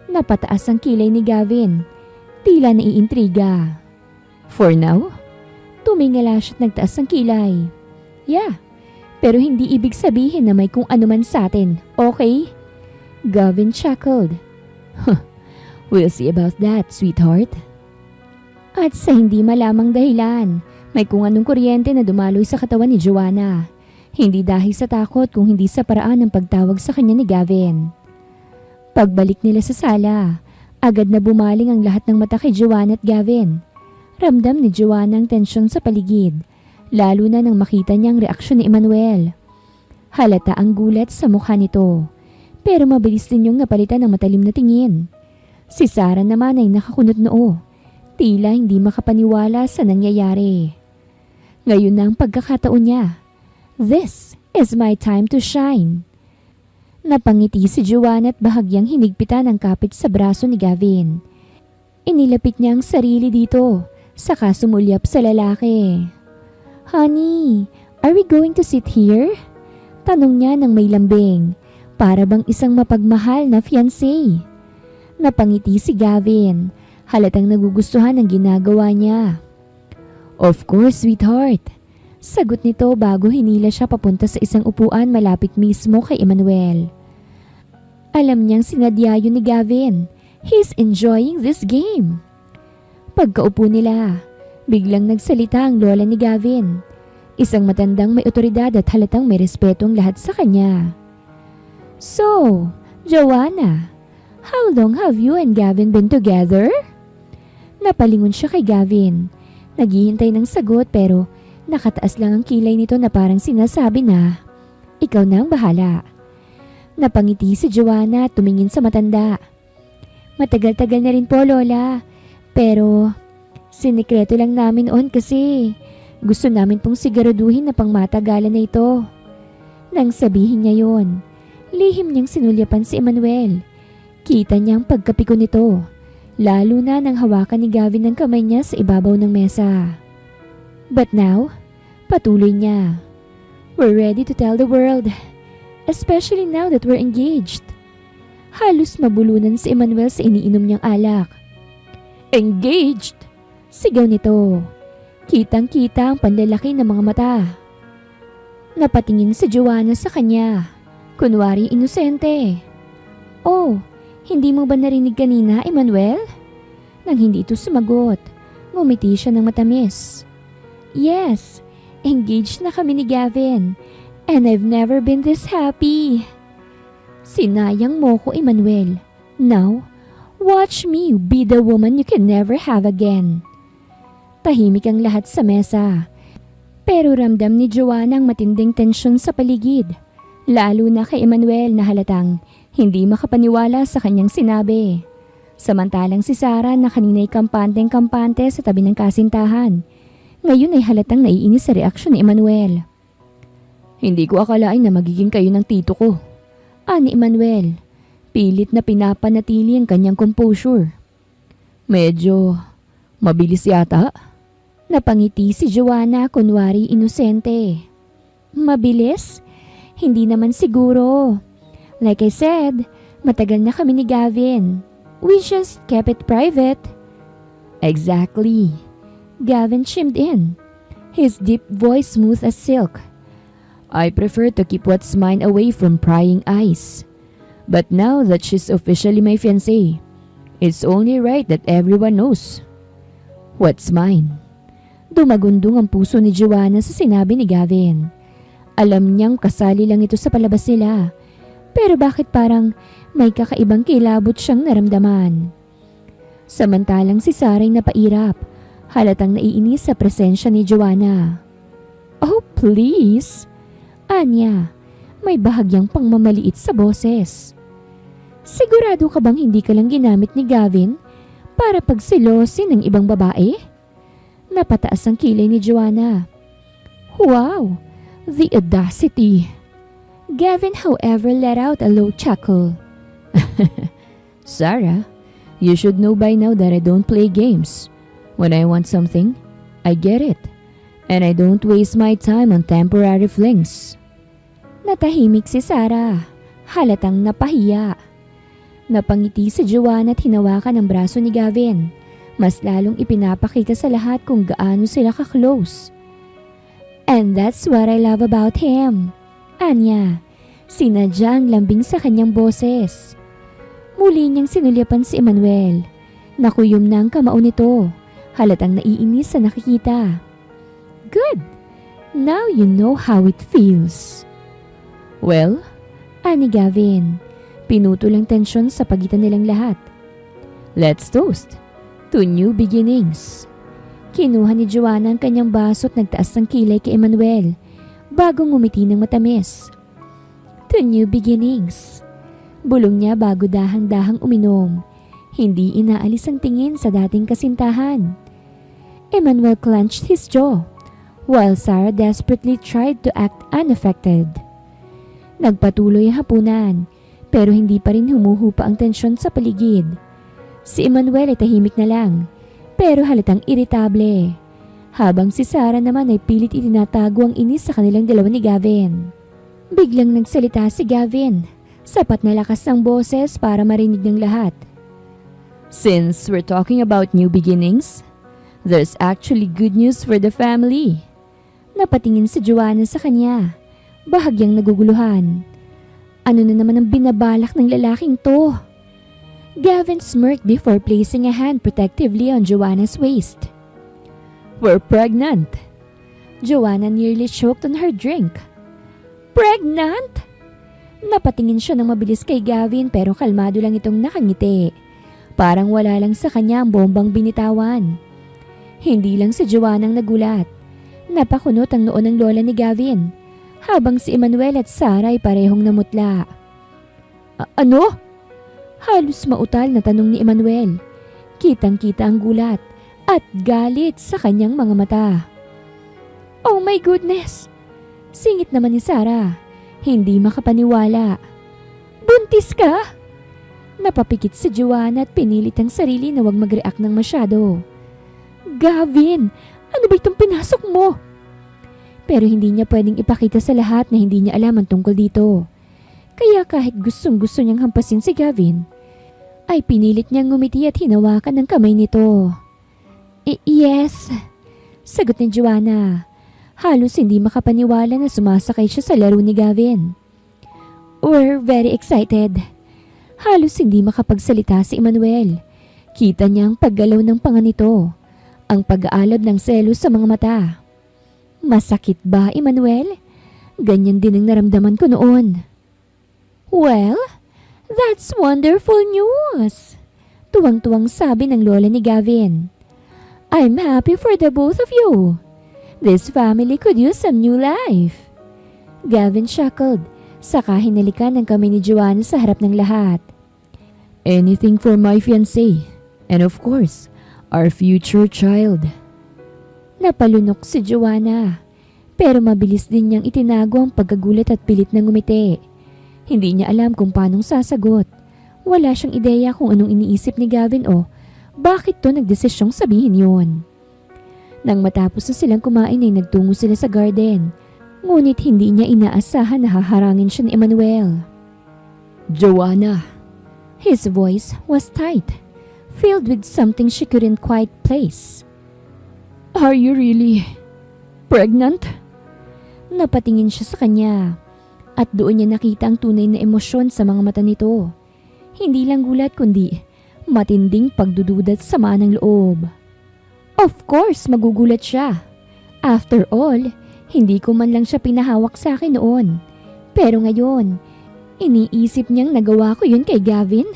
Napataas ang kilay ni Gavin, tila naiintriga. "For now?" Tumingala siya't nagtaas ang kilay. "Yeah, pero hindi ibig sabihin na may kung ano man sa atin, okay?" Gavin chuckled. "We'll see about that, sweetheart." At sa hindi malamang dahilan, may kung anong kuryente na dumaloy sa katawan ni Joanna. Hindi dahil sa takot kung hindi sa paraan ng pagtawag sa kanya ni Gavin. Pagbalik nila sa sala, agad na bumaling ang lahat ng mata kay Joanna at Gavin. Ramdam ni Joanna ang tensyon sa paligid, lalo na nang makita niya ang reaksyon ni Emmanuel. Halata ang gulat sa mukha nito, pero mabilis din yung napalitan ng matalim na tingin. Si Sarah naman ay nakakunot noo, tila hindi makapaniwala sa nangyayari. Ngayon na ang pagkakataon niya. This is my time to shine. Napangiti si Joanna at bahagyang hinigpitan ang kapit sa braso ni Gavin. Inilapit niya ang sarili dito, saka sumulyap sa lalaki. "Honey, are we going to sit here?" Tanong niya ng may lambing, para bang isang mapagmahal na fiancé. Napangiti si Gavin, halatang nagugustuhan ang ginagawa niya. "Of course, sweetheart." Sagot nito bago hinila siya papunta sa isang upuan malapit mismo kay Emmanuel. Alam niyang sinadya yun ni Gavin. He's enjoying this game. Pagkaupo nila, biglang nagsalita ang lola ni Gavin. Isang matandang may otoridad at halatang may respeto ang lahat sa kanya. "So, Joanna, how long have you and Gavin been together?" Napalingon siya kay Gavin. Naghihintay ng sagot pero nakataas lang ang kilay nito na parang sinasabi na, "Ikaw na ang bahala." Napangiti si Joanna at tumingin sa matanda. "Matagal-tagal na rin po, Lola. Pero sinikreto lang namin noon kasi gusto namin pong siguraduhin na pangmatagalan na ito." Nang sabihin niya yon, lihim niyang sinulyapan si Emmanuel. Kita niya ang pagkapiko nito, lalo na nang hawakan ni Gavin ang kamay niya sa ibabaw ng mesa. "But now," patuloy niya, "we're ready to tell the world, especially now that we're engaged." Halos mabulunan si Emmanuel sa iniinom niyang alak. "Engaged?" Sigaw nito. Kitang-kita ang panlalaki ng mga mata. Napatingin si Joanna sa kanya, kunwari inosente. "Oh, hindi mo ba narinig kanina, Emmanuel?" Nang hindi ito sumagot, ngumiti siya ng matamis. "Yes, engaged na kami ni Gavin, and I've never been this happy." "Sinayang mo ko, Emmanuel. Now, watch me be the woman you can never have again." Tahimik ang lahat sa mesa, pero ramdam ni Joanna ang matinding tensyon sa paligid, lalo na kay Emmanuel na halatang hindi makapaniwala sa kanyang sinabi. Samantalang si Sarah na kanina'y kampanteng-kampante sa tabi ng kasintahan, ngayon ay halatang naiinis sa reaksyon ni Emmanuel. Hindi ko akalain na magiging kayo ng tito ko. Ani Emmanuel, pilit na pinapanatili ang kanyang composure. Medyo mabilis yata. Napangiti si Joanna kunwari inosente. Mabilis? Hindi naman siguro. Like I said, matagal na kami ni Gavin. We just kept it private. Exactly. Gavin chimed in, his deep voice smooth as silk. I prefer to keep what's mine away from prying eyes. But now that she's officially my fiancé, it's only right that everyone knows. What's mine? Dumagundong ang puso ni Joanna sa sinabi ni Gavin. Alam niyang kasali lang ito sa palabas nila. Pero bakit parang may kakaibang kilabot siyang naramdaman? Samantalang si Sarah ay napairap, halatang naiinis sa presensya ni Joanna. Oh please! Anya, may bahagyang pangmamaliit sa boses. Sigurado ka bang hindi ka lang ginamit ni Gavin para pagsilosin ng ibang babae? Napataas ang kilay ni Joanna. Wow! The audacity! Gavin, however, let out a low chuckle. Sarah, you should know by now that I don't play games. When I want something, I get it. And I don't waste my time on temporary flings. Natahimik si Sarah, halatang napahiya. Napangiti si Joanna at hinawakan ang braso ni Gavin. Mas lalong ipinapakita sa lahat kung gaano sila ka-close. And that's what I love about him. Anya, sinadya ang lambing sa kanyang boses. Muli niyang sinulyapan si Emmanuel. Nakuyom na ang kamao nito, halatang naiinis sa nakikita. Good! Now you know how it feels. Well, ani Gavin, pinutol ang tensyon sa pagitan nilang lahat. Let's toast to new beginnings. Kinuha ni Joanna ang kanyang baso at nagtaas ng kilay kay Emmanuel bago ngumiti ng matamis. To new beginnings. Bulong niya bago dahang-dahang uminom. Hindi inaalis ang tingin sa dating kasintahan. Emmanuel clenched his jaw while Sarah desperately tried to act unaffected. Nagpatuloy ang hapunan pero hindi pa rin humuhupa ang tensyon sa paligid. Si Emmanuel ay tahimik na lang pero halatang iritable. Habang si Sarah naman ay pilit itinatago ang inis sa kanilang dalawa ni Gavin. Biglang nagsalita si Gavin. Sapat na lakas ng boses para marinig ng lahat. Since we're talking about new beginnings, there's actually good news for the family. Napatingin si Joanna sa kanya. Bahagyang naguguluhan. Ano na naman ang binabalak ng lalaking to? Gavin smirked before placing a hand protectively on Joanna's waist. We're pregnant. Joanna nearly choked on her drink. Pregnant? Napatingin siya ng mabilis kay Gavin pero kalmado lang itong nakangiti. Parang wala lang sa kanya ang bombang binitawan. Hindi lang si Joanna ang nagulat. Napakunot ang noo ng lola ni Gavin. Habang si Emmanuel at Sarah ay parehong namutla. Ano? Halos mautal na tanong ni Emmanuel. Kitang-kita ang gulat at galit sa kanyang mga mata. Oh my goodness! Singit naman ni Sarah. Hindi makapaniwala. Buntis ka? Napapikit si Joanna at pinilit ang sarili na wag mag-react ng masyado. Gavin! Ano ba itong pinasok mo? Pero hindi niya pwedeng ipakita sa lahat na hindi niya alam ang tungkol dito. Kaya kahit gustong-gusto niyang hampasin si Gavin, ay pinilit niyang ngumiti at hinawakan ng kamay nito. Yes, sagot ni Joanna. Halos hindi makapaniwala na sumasakay siya sa laro ni Gavin. We're very excited. Halos hindi makapagsalita si Emmanuel. Kita niya ang paggalaw ng panga nito, ang pag-aalab ng selos sa mga mata. Masakit ba, Emmanuel? Ganyan din ang naramdaman ko noon. Well, that's wonderful news. Tuwang-tuwang sabi ng lola ni Gavin. I'm happy for the both of you. This family could use some new life. Gavin chuckled, saka hinalikan ng kamay ni Joanna sa harap ng lahat. Anything for my fiancé, and of course, our future child. Napalunok si Joanna, Pero mabilis din niyang itinago ang pagkagulat at pilit na ngumiti. Hindi niya alam kung paanong sasagot. Wala siyang ideya kung anong iniisip ni Gavin o bakit to nagdesisyong sabihin yon. Nang matapos na silang kumain ay nagtungo sila sa garden. Ngunit hindi niya inaasahan na haharangin siya ni Emmanuel. "Joanna." His voice was tight, filled with something she couldn't quite place. "Are you really pregnant?" Napatingin siya sa kanya at doon niya nakita ang tunay na emosyon sa mga mata nito. Hindi lang gulat kundi matinding pagdududa at sama ng loob. Of course, magugulat siya. After all, hindi ko man lang siya pinahawak sa akin noon. Pero ngayon, iniisip niyang nagawa ko yun kay Gavin?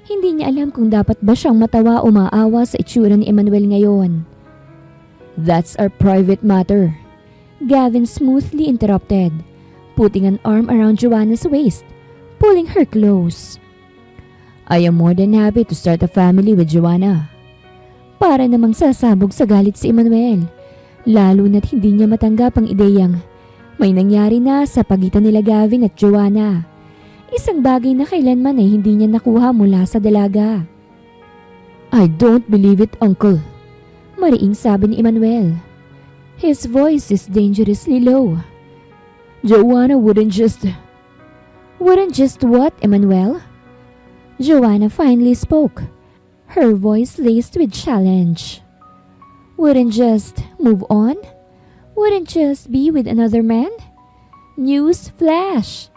Hindi niya alam kung dapat ba siyang matawa o maawa sa itsura ni Emmanuel ngayon. "That's our private matter," Gavin smoothly interrupted, putting an arm around Joanna's waist, pulling her close. "I am more than happy to start a family with Joanna." Para namang sasabog sa galit si Emmanuel, lalo na't hindi niya matanggap ang ideyang may nangyari na sa pagitan nila Gavin at Joanna. Isang bagay na kailanman ay hindi niya nakuha mula sa dalaga. "I don't believe it, Uncle," mariing sabi ni Emmanuel. His voice is dangerously low. "Joanna wouldn't just..." "Wouldn't just what, Emmanuel?" Joanna finally spoke, her voice laced with challenge. "Wouldn't just move on? Wouldn't just be with another man? News flash!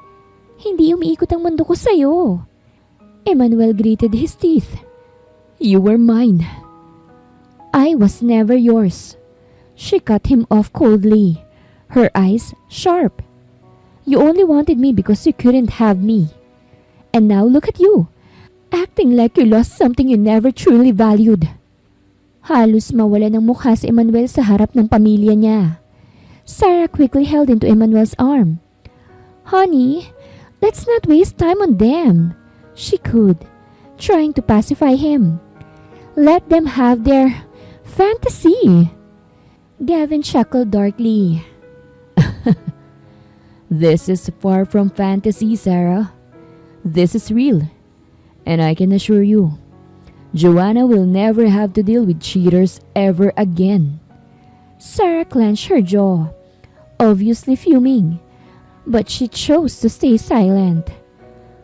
Hindi umiikot ang mundo ko sa'yo." Emmanuel gritted his teeth. "You were mine." "I was never yours." She cut him off coldly, her eyes sharp. "You only wanted me because you couldn't have me. And now look at you, acting like you lost something you never truly valued." Halos mawala ng mukha si Emmanuel sa harap ng pamilya niya. Sarah quickly held into Emmanuel's arm. "Honey, let's not waste time on them," she cooed, trying to pacify him. "Let them have their fantasy." Gavin chuckled darkly. "This is far from fantasy, Sarah. This is real. And I can assure you, Joanna will never have to deal with cheaters ever again." Sarah clenched her jaw, obviously fuming, but she chose to stay silent.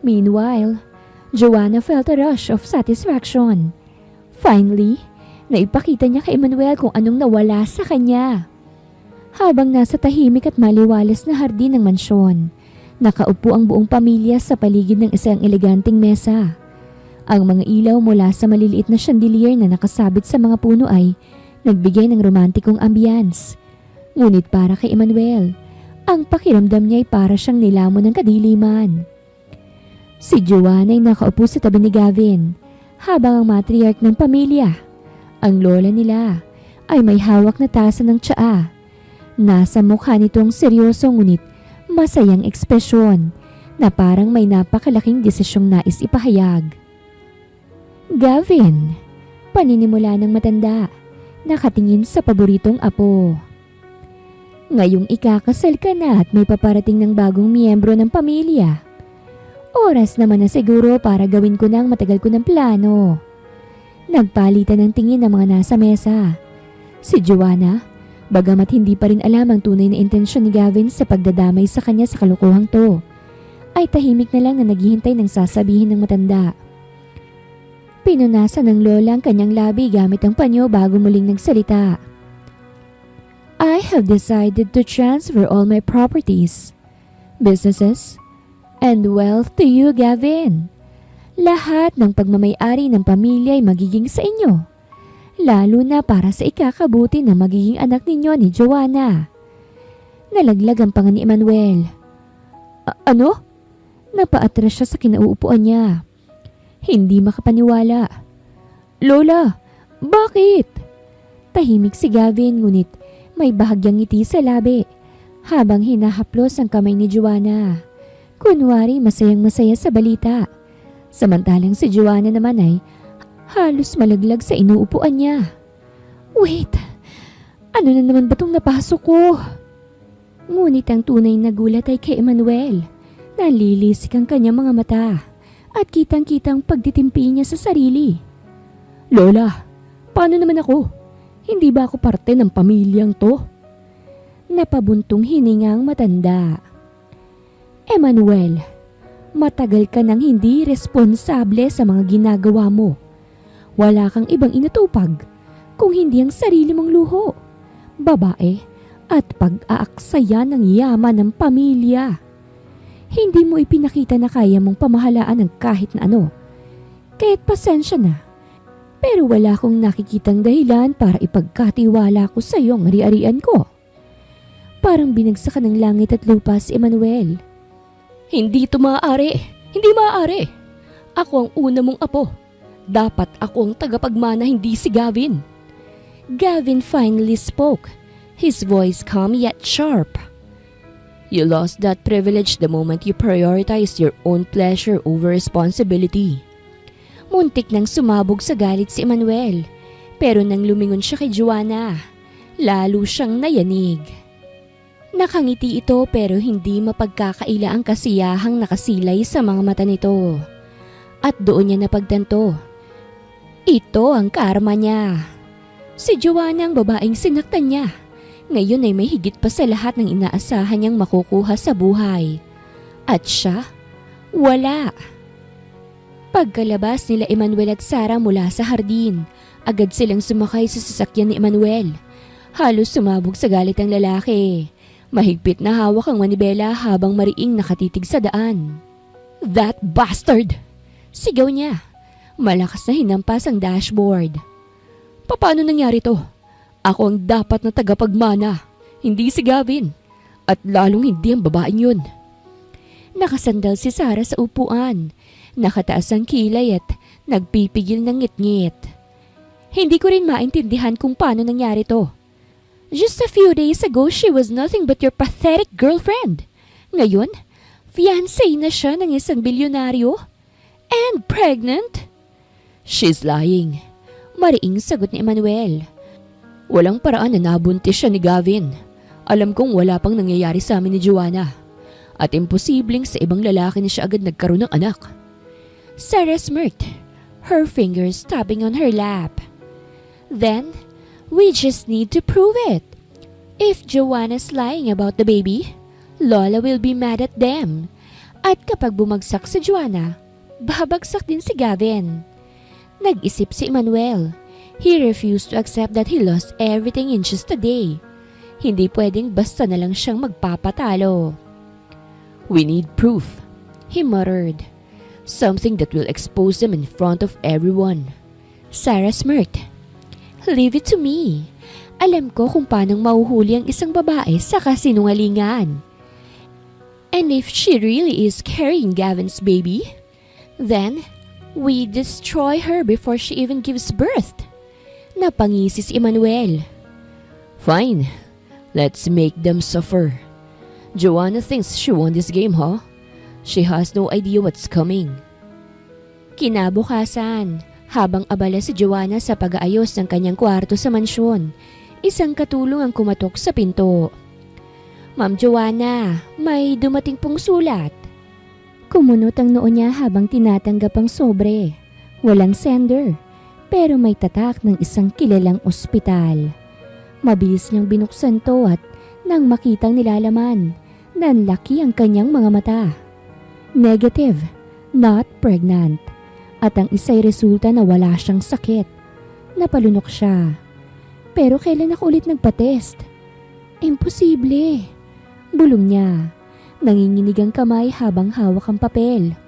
Meanwhile, Joanna felt a rush of satisfaction. Finally, naipakita niya kay Emmanuel kung anong nawala sa kanya. Habang nasa tahimik at maliwalas na hardin ng mansyon, nakaupo ang buong pamilya sa paligid ng isang eleganteng mesa. Ang mga ilaw mula sa maliliit na chandelier na nakasabit sa mga puno ay nagbigay ng romantikong ambience. Ngunit para kay Emmanuel, ang pakiramdam niya ay para siyang nilamon ng kadiliman. Si Joanna ay nakaupo sa tabi ni Gavin, habang ang matriarch ng pamilya, ang lola nila, ay may hawak na tasa ng tsaa. Nasa mukha nitong seryoso ngunit masayang ekspresyon na parang may napakalaking desisyong nais ipahayag. "Gavin," paninimula ng matanda, nakatingin sa paboritong apo. "Ngayong ikakasal ka na at may paparating ng bagong miyembro ng pamilya. Oras naman na siguro para gawin ko na ang matagal ko ng plano." Nagpalitan ng tingin ng mga nasa mesa. Si Joanna, bagamat hindi pa rin alam ang tunay na intensyon ni Gavin sa pagdadamay sa kanya sa kalukuhang to, ay tahimik na lang na naghihintay ng sasabihin ng matanda. Pinunasan ng lola ang kanyang labi gamit ang panyo bago muling nagsalita. "I have decided to transfer all my properties, businesses, and wealth to you, Gavin. Lahat ng pagmamay-ari ng pamilya ay magiging sa inyo, lalo na para sa ikakabuti ng magiging anak ninyo ni Joanna." Nalaglag ang panga ni Emmanuel. Ano? Napaatras siya sa kinauupuan niya. Hindi makapaniwala. "Lola, bakit?" Tahimik si Gavin ngunit may bahagyang ngiti sa labi habang hinahaplos ang kamay ni Joanna. Kunwari masayang-masaya sa balita. Samantalang si Joanna naman ay halos malaglag sa inuupuan niya. "Wait, ano na naman ba itong napasok ko?" Ngunit ang tunay na gulat ay kay Emmanuel. Nalilisik ang kanyang mga mata at kitang-kitang pagtitimpi niya sa sarili. Lola, paano naman ako? Hindi ba ako parte ng pamilyang to? Napabuntong hiningang matanda. Emmanuel, matagal ka nang hindi responsable sa mga ginagawa mo. Wala kang ibang inatupag kung hindi ang sarili mong luho, babae at pag-aaksaya ng yaman ng pamilya. Hindi mo ipinakita na kaya mong pamahalaan ng kahit na ano. Kaya't pasensya na. Pero wala akong nakikitang dahilan para ipagkatiwala ko sa iyong ari-arian ko. Parang binagsakan ng langit at lupa si Emmanuel. Hindi ito maaari. Hindi maaari. Ako ang una mong apo. Dapat ako ang tagapagmana, hindi si Gavin. Gavin finally spoke, his voice calm yet sharp. You lost that privilege the moment you prioritized your own pleasure over responsibility. Muntik nang sumabog sa galit si Emmanuel, pero nang lumingon siya kay Joanna, lalo siyang nayanig. Nakangiti ito pero hindi mapagkakaila ang kasiyahang nakasilay sa mga mata nito. At doon niya napagtanto, ito ang karma niya. Si Joanna ang babaeng sinaktan niya. Ngayon ay may higit pa sa lahat ng inaasahan niyang makukuha sa buhay. At siya, wala. Pagkalabas nila Emmanuel at Sarah mula sa hardin, agad silang sumakay sa sasakyan ni Emmanuel. Halos sumabog sa galit ang lalaki. Mahigpit na hawak ang manibela habang mariing nakatitig sa daan. That bastard! Sigaw niya. Malakas na hinampas ang dashboard. Paano nangyari to? Ako ang dapat na tagapagmana, hindi si Gavin. At lalong hindi ang babaeng yun. Nakasandal si Sarah sa upuan. Nakataas ang kilay at nagpipigil ng ngit-ngit. Hindi ko rin maintindihan kung paano nangyari to. Just a few days ago, she was nothing but your pathetic girlfriend. Ngayon, fiancé na siya ng isang bilyonaryo. And pregnant? She's lying. Mariing sagot ni Emmanuel. Walang paraan na nabuntis siya ni Gavin. Alam kong wala pang nangyayari sa amin ni Joanna. At imposibleng sa ibang lalaki na siya agad nagkaroon ng anak. Sarah smirked, her fingers tapping on her lap. Then, we just need to prove it. If Joanna's lying about the baby, Lola will be mad at them. At kapag bumagsak si Joanna, babagsak din si Gavin. Nag-isip si Emmanuel. He refused to accept that he lost everything in just a day. Hindi pwedeng basta na lang siyang magpapatalo. We need proof, he muttered. Something that will expose them in front of everyone. Sarah smirked. Leave it to me. Alam ko kung paanong mahuhuli ang isang babae sa kasinungalingan. And if she really is carrying Gavin's baby, then we destroy her before she even gives birth. Napangisi si Emmanuel. Fine, let's make them suffer. Joanna thinks she won this game, huh? She has no idea what's coming. Kinabukasan, habang abala si Joanna sa pag-aayos ng kanyang kwarto sa mansyon, isang katulong ang kumatok sa pinto. Ma'am Joanna, may dumating pong sulat. Kumunot ang noo niya habang tinatanggap ang sobre. Walang sender, pero may tatak ng isang kilalang ospital. Mabilis niyang binuksan to at nang makitang nilalaman, nanlaki ang kanyang mga mata. Negative, not pregnant. At ang isa'y resulta na wala siyang sakit. Napalunok siya. Pero kailan ako ulit nagpa-test? Imposible. Bulong niya. Nanginginig ang kamay habang hawak ang papel.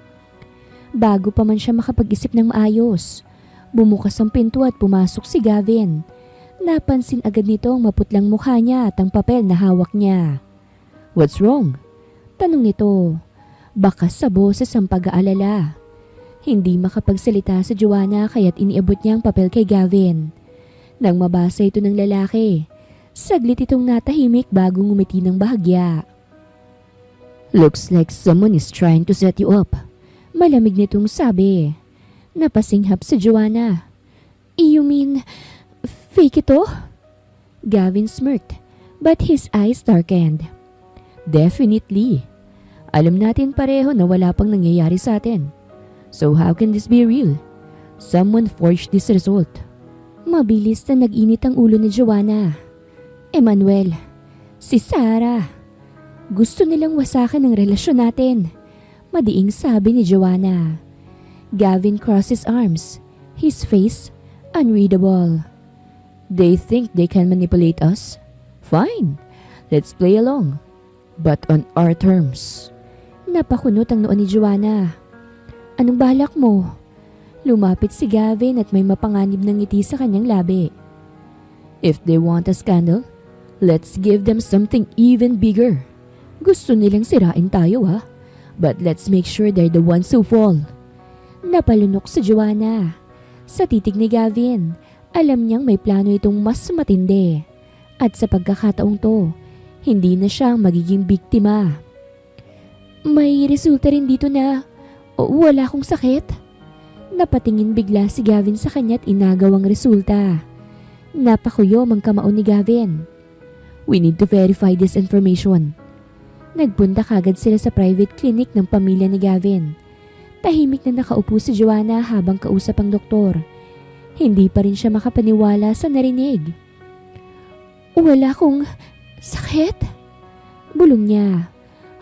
Bago pa man siya makapag-isip ng maayos, bumukas ang pinto at pumasok si Gavin. Napansin agad nito ang maputlang mukha niya at ang papel na hawak niya. What's wrong? Tanong nito. Bakas sa boses ang pag-aalala. Hindi makapagsalita si Joanna kaya't iniabot niya ang papel kay Gavin. Nang mabasa ito ng lalaki, saglit itong natahimik bago ngumiti ng bahagya. Looks like someone is trying to set you up. Malamig nitong sabi. Napasinghap si Joanna. You mean, fake ito? Gavin smirked, but his eyes darkened. Definitely. Alam natin pareho na wala pang nangyayari sa atin. So how can this be real? Someone forged this result. Mabilis na nag-init ang ulo ni Joanna. Emmanuel, si Sarah. Gusto nilang wasakan ang relasyon natin. Madiing sabi ni Joanna. Gavin crossed his arms, his face unreadable. They think they can manipulate us? Fine, let's play along. But on our terms. Napakunot ang noo ni Joanna. Anong balak mo? Lumapit si Gavin at may mapanganib na ngiti sa kanyang labi. If they want a scandal, let's give them something even bigger. Gusto nilang sirain tayo ha? But let's make sure they're the ones who fall. Napalunok si Joanna. Sa titig ni Gavin, alam niyang may plano itong mas matindi. At sa pagkakataong to, hindi na siya ang magiging biktima. May resulta rin dito na wala akong sakit. Napatingin bigla si Gavin sa kanya at inagaw ang resulta. Napakuyom ang kamao ni Gavin. We need to verify this information. Nagpunta kagad sila sa private clinic ng pamilya ni Gavin. Tahimik na nakaupo si Joanna habang kausap ang doktor. Hindi pa rin siya makapaniwala sa narinig. Wala akong sakit? Bulong niya.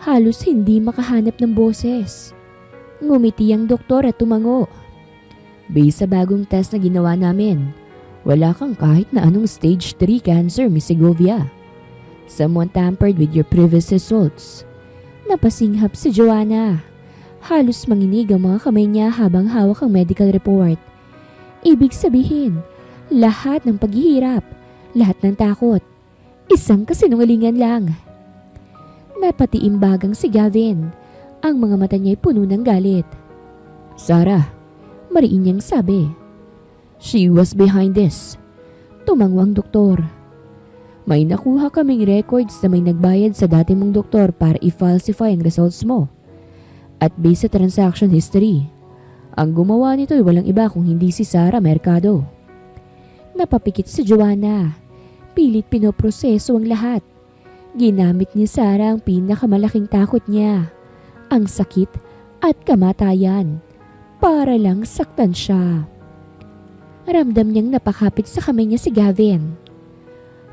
Halos hindi makahanap ng boses. Ngumiti ang doktor at tumango. Based sa bagong test na ginawa namin, wala kang kahit na anong stage 3 cancer, Miss Segovia. Someone tampered with your previous results. Napasinghap si Joanna. Halos manginig ang mga kamay niya habang hawak ang medical report. Ibig sabihin, lahat ng paghihirap, lahat ng takot, isang kasinungalingan lang. Napatiimbagang si Gavin. Ang mga mata niya'y puno ng galit. Sarah, mariin niyang sabi. She was behind this. Tumangwang doktor. May nakuha kaming records na may nagbayad sa dati mong doktor para i-falsify ang results mo. At based sa transaction history, ang gumawa nito ay walang iba kung hindi si Sarah Mercado. Napapikit si Joanna. Pilit pinoproseso ang lahat. Ginamit ni Sarah ang pinakamalaking takot niya, ang sakit at kamatayan, para lang saktan siya. Ramdam niyang napakapit sa kamay niya si Gavin.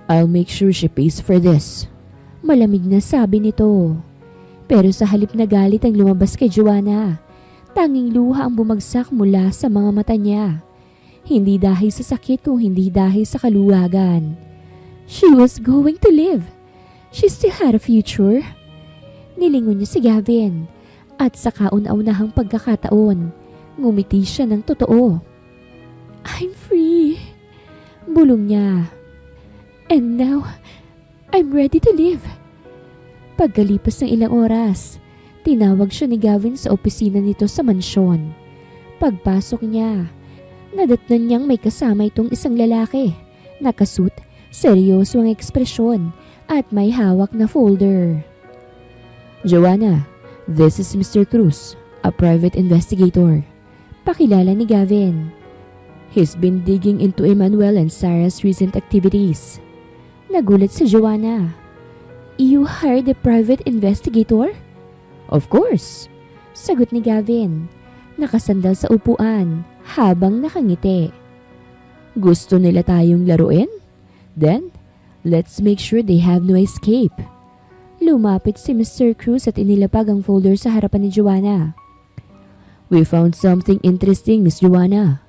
I'll make sure she pays for this. Malamig na sabi nito. Pero sa halip na galit ang lumabas kay Joanna, tanging luha ang bumagsak mula sa mga mata niya. Hindi dahil sa sakit kung hindi dahil sa kaluwagan. She was going to live. She still had a future. Nilingon niya si Gavin at sa kauna-unahang pagkakataon, ngumiti siya ng totoo. I'm free. Bulong niya. And now, I'm ready to live. Pagkalipas ng ilang oras, tinawag siya ni Gavin sa opisina nito sa mansyon. Pagpasok niya, nadatnan niyang may kasama itong isang lalaki. Nakasuit, seryoso ang ekspresyon at may hawak na folder. Joanna, this is Mr. Cruz, a private investigator. Pakilala ni Gavin. He's been digging into Emmanuel and Sarah's recent activities. Nagulat si Joanna. You hired a private investigator? Of course, sagot ni Gavin. Nakasandal sa upuan habang nakangiti. Gusto nila tayong laruin? Then, let's make sure they have no escape. Lumapit si Mr. Cruz at inilapag ang folder sa harapan ni Joanna. We found something interesting, Miss Joanna.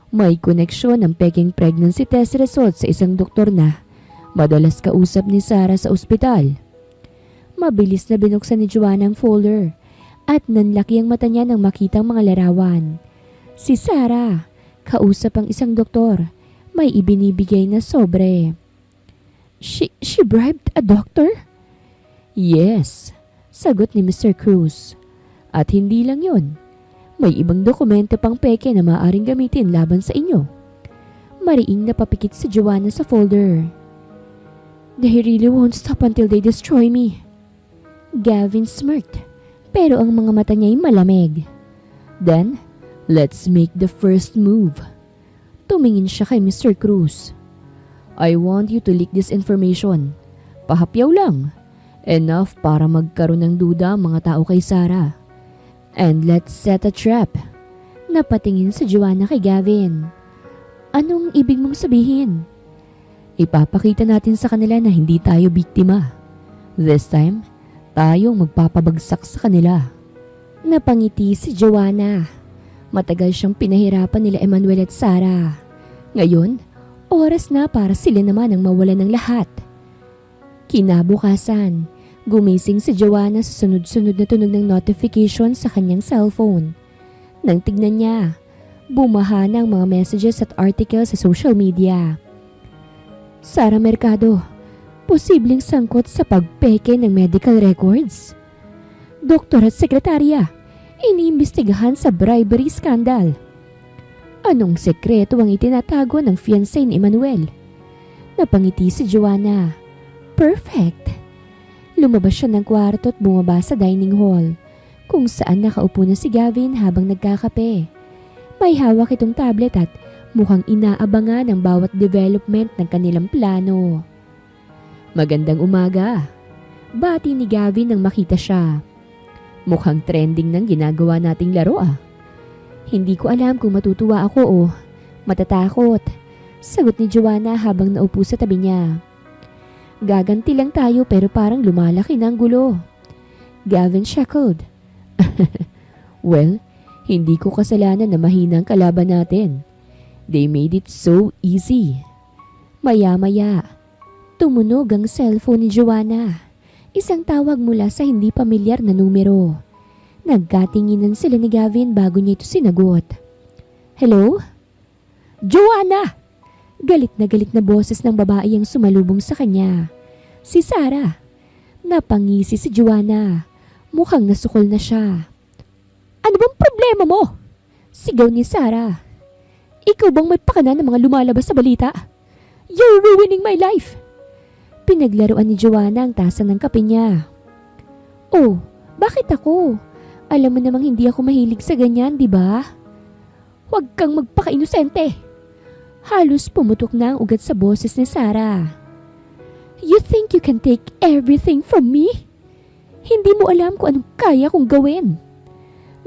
May koneksyon ang peking pregnancy test result sa isang doktor na madalas kausap ni Sarah sa ospital. Mabilis na binuksan ni Joanna ang folder at nanlaki ang mata niya nang makitang mga larawan. Si Sarah, kausap ang isang doktor, may ibinibigay na sobre. She bribed a doctor? Yes, sagot ni Mr. Cruz. At hindi lang yun. May ibang dokumento pang peke na maaaring gamitin laban sa inyo. Mariing napapikit si Joanna sa folder. They really won't stop until they destroy me. Gavin smirked, pero ang mga mata niya'y malamig. Then, let's make the first move. Tumingin siya kay Mr. Cruz. I want you to leak this information. Pahapyaw lang. Enough para magkaroon ng duda ang mga tao kay Sarah. And let's set a trap. Napatingin si Joanna kay Gavin. Anong ibig mong sabihin? Ipapakita natin sa kanila na hindi tayo biktima. This time, tayong magpapabagsak sa kanila. Napangiti si Joanna. Matagal siyang pinahirapan nila Emmanuel at Sarah. Ngayon, oras na para sila naman ang mawalan ng lahat. Kinabukasan, gumising si Joanna sa sunod-sunod na tunog ng notification sa kanyang cellphone. Nang tignan niya, bumaha na ang mga messages at articles sa social media. Sara Mercado, posibleng sangkot sa pagpeke ng medical records. Doktor at sekretarya, iniimbestigahan sa bribery scandal. Anong sekreto ang itinatago ng fiancé ni Emmanuel? Napangiti si Joanna. Perfect! Lumabas siya ng kwarto at bumaba sa dining hall, kung saan nakaupo na si Gavin habang nagkakape. May hawak itong tablet at mukhang inaabangan ang bawat development ng kanilang plano. Magandang umaga. Bati ni Gavin nang makita siya. Mukhang trending ng ginagawa nating laro ah. Hindi ko alam kung matutuwa ako o matatakot. Sagot ni Joanna habang naupo sa tabi niya. Gaganti lang tayo pero parang lumalaki na ang gulo. Gavin chuckled. Well, hindi ko kasalanan na mahina ang kalaban natin. They made it so easy. Maya-maya, tumunog ang cellphone ni Joanna. Isang tawag mula sa hindi pamilyar na numero. Nagkatinginan sila ni Gavin bago niya ito sinagot. Hello? Joanna! Galit na boses ng babae ang sumalubong sa kanya. Si Sarah. Napangisi si Joanna. Mukhang nasukol na siya. Ano bang problema mo? Sigaw ni Sarah. Ikaw bang may pakana ng mga lumalabas sa balita? You're ruining my life. Pinaglaruan ni Joanna ang tasa ng kape niya. Oh, bakit ako? Alam mo namang hindi ako mahilig sa ganyan, di ba? Huwag kang magpaka-inosente. Halos pumutok na ang ugat sa boses ni Sarah. You think you can take everything from me? Hindi mo alam kung anong kaya kong gawin.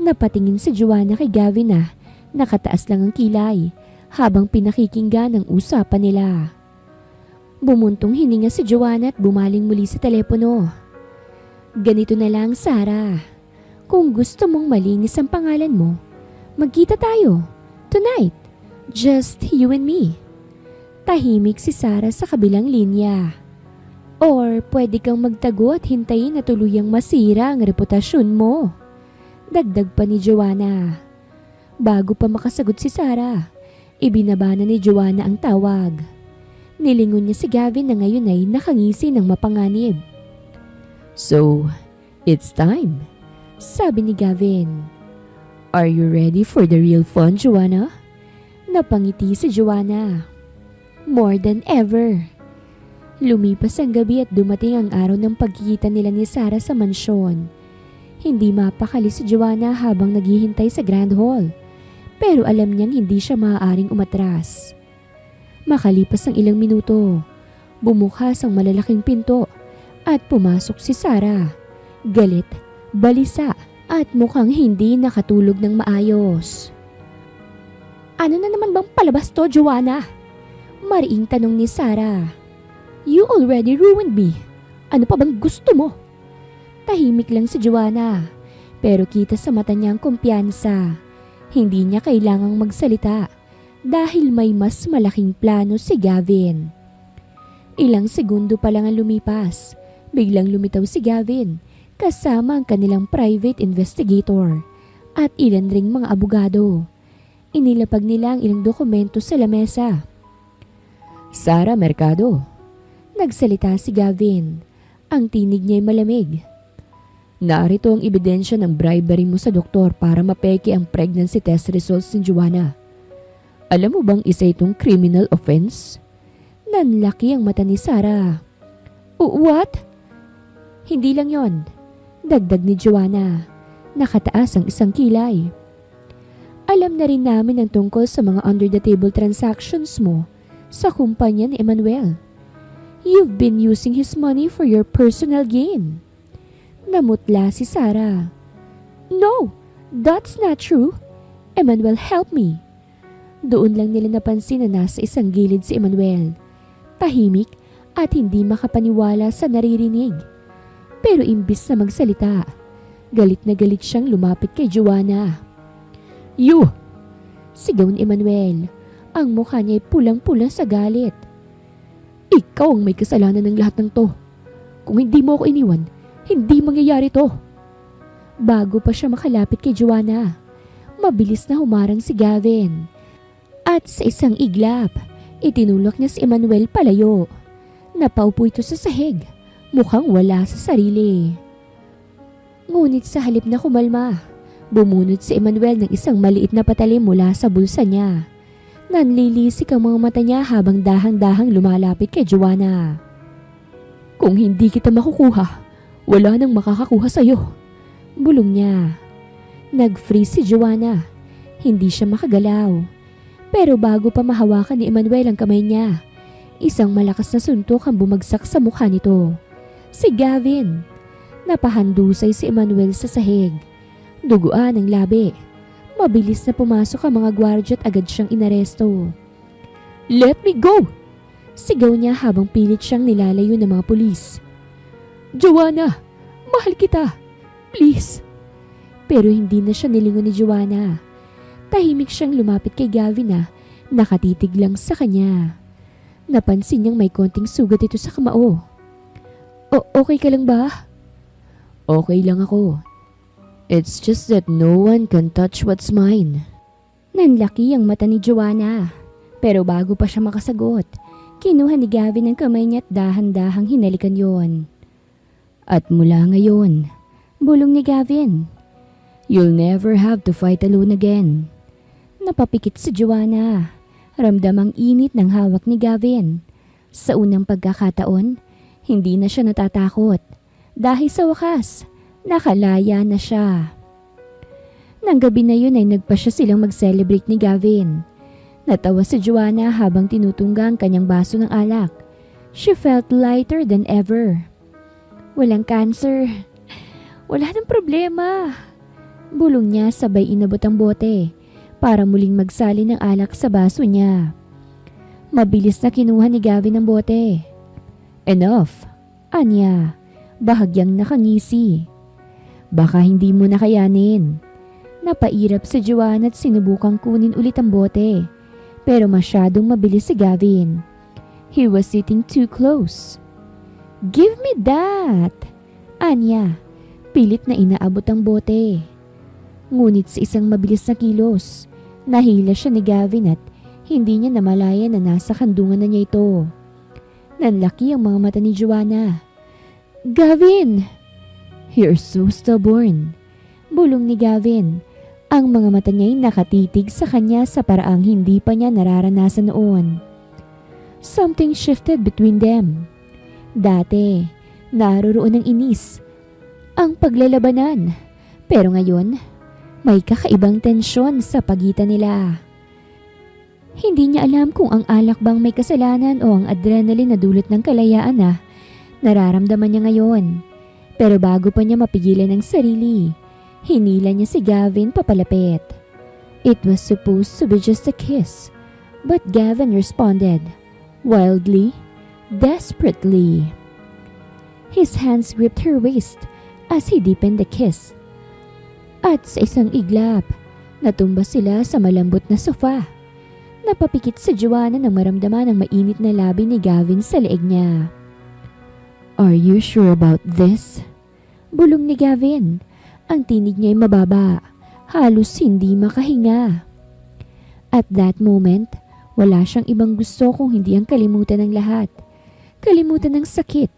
Napatingin si Joanna kay Gavin na nakataas lang ang kilay habang pinakikinggan ang usapan nila. Bumuntong hininga si Joanna at bumaling muli sa telepono. Ganito na lang, Sarah. Kung gusto mong malinis ang pangalan mo, magkita tayo. Tonight. Just you and me. Tahimik si Sarah sa kabilang linya. Or pwede kang magtago at hintayin na tuluyang masira ang reputasyon mo. Dagdag pa ni Joanna. Bago pa makasagot si Sarah, ibinaba na ni Joanna ang tawag. Nilingon niya si Gavin na ngayon ay nakangisi ng mapanganib. So, it's time, sabi ni Gavin. Are you ready for the real fun, Joanna? Napangiti si Joanna. More than ever. Lumipas ang gabi at dumating ang araw ng pagkikita nila ni Sarah sa mansyon. Hindi mapakali si Joanna habang naghihintay sa Grand Hall. Pero alam niyang hindi siya maaaring umatras. Makalipas ang ilang minuto, bumukas ang malalaking pinto at pumasok si Sarah. Galit, balisa at mukhang hindi nakatulog ng maayos. Ano na naman bang palabas to, Joanna? Mariing tanong ni Sarah. You already ruined me. Ano pa bang gusto mo? Tahimik lang si Joanna, pero kita sa mata niya ang kumpiyansa. Hindi niya kailangang magsalita dahil may mas malaking plano si Gavin. Ilang segundo pa lang ang lumipas, biglang lumitaw si Gavin kasama ang kanilang private investigator at ilan ring mga abogado. Inilapag nila ang ilang dokumento sa lamesa. Sara Mercado. Nagsalita si Gavin. Ang tinig niya ay malamig. Narito ang ebidensya ng bribery mo sa doktor para mapeke ang pregnancy test results ni Joanna. Alam mo bang isa itong criminal offense? Nanlaki ang mata ni Sarah. What? Hindi lang yon. Dagdag ni Joanna. Nakataas ang isang kilay. Alam na rin namin ang tungkol sa mga under-the-table transactions mo sa kumpanya ni Emmanuel. You've been using his money for your personal gain. Namutla si Sarah. No, that's not true. Emmanuel, help me. Doon lang nila napansin na nasa isang gilid si Emmanuel. Tahimik at hindi makapaniwala sa naririnig. Pero imbis na magsalita, galit na galit siyang lumapit kay Joanna. You! Sigaw ni Emmanuel. Ang mukha niya ay pulang-pula sa galit. Ikaw ang may kasalanan ng lahat ng to. Kung hindi mo ako iniwan, hindi mangyayari to. Bago pa siya makalapit kay Joanna, mabilis na humarang si Gavin. At sa isang iglap, itinulak niya si Emmanuel palayo. Napaupo ito sa sahig, mukhang wala sa sarili. Ngunit sa halip na kumalma, bumunot si Emmanuel ng isang maliit na patalim mula sa bulsa niya. Nanlilisik ang mga mata niya habang dahang-dahang lumalapit kay Joanna. Kung hindi kita makukuha, wala nang makakakuha sa'yo. Bulong niya. Nag-freeze si Joanna. Hindi siya makagalaw. Pero bago pa mahawakan ni Emmanuel ang kamay niya, isang malakas na suntok ang bumagsak sa mukha nito. Si Gavin. Napahandusay si Emmanuel sa sahig. Duguan ang labi. Mabilis na pumasok ang mga gwardya at agad siyang inaresto. Let me go! Sigaw niya habang pilit siyang nilalayo ng mga pulis. Joanna! Mahal kita! Please! Pero hindi na siya nilingon ni Joanna. Tahimik siyang lumapit kay Gavin na nakatitig lang sa kanya. Napansin niyang may konting sugat ito sa kamao. Okay ka lang ba? Okay lang ako. It's just that no one can touch what's mine. Nanlaki ang mata ni Joanna. Pero bago pa siya makasagot, kinuha ni Gavin ang kamay niya at dahan-dahang hinalikan yon. At mula ngayon, bulong ni Gavin, you'll never have to fight alone again. Napapikit si Joanna. Ramdam ang init ng hawak ni Gavin. Sa unang pagkakataon, hindi na siya natatakot. Dahil sa wakas, nakalaya na siya. Nang gabi na yun ay nagpasya silang mag-celebrate ni Gavin. Natawa si Joanna habang tinutungga ang kanyang baso ng alak. She felt lighter than ever. Walang cancer. Wala nang problema. Bulong niya sabay inabot ang bote para muling magsali ng alak sa baso niya. Mabilis na kinuha ni Gavin ang bote. Enough, anya, bahagyang nakangisi. Baka hindi mo nakayanin. Napairap si Joanna at sinubukang kunin ulit ang bote. Pero masyadong mabilis si Gavin. He was sitting too close. Give me that! Anya, pilit na inaabot ang bote. Ngunit sa isang mabilis na kilos, nahila siya ni Gavin at hindi niya namalaya na nasa kandungan na niya ito. Nanlaki ang mga mata ni Joanna. Gavin! You're so stubborn. Bulong ni Gavin. Ang mga mata niya'y nakatitig sa kanya sa paraang hindi pa niya nararanasan noon. Something shifted between them. Dati, naroroon ang inis, ang paglalabanan. Pero ngayon, may kakaibang tensyon sa pagitan nila. Hindi niya alam kung ang alak bang may kasalanan o ang adrenaline na dulot ng kalayaan na nararamdaman niya ngayon. Pero bago pa niya mapigilan ang sarili, hinila niya si Gavin papalapit. It was supposed to be just a kiss, but Gavin responded, wildly, desperately. His hands gripped her waist as he deepened the kiss. At sa isang iglap, natumba sila sa malambot na sofa. Napapikit si Joanna nang maramdaman ang mainit na labi ni Gavin sa leeg niya. Are you sure about this? Bulong ni Gavin. Ang tinig niya ay mababa, halos hindi makahinga. At that moment, wala siyang ibang gusto kung hindi ang kalimutan ng lahat. Kalimutan ng sakit,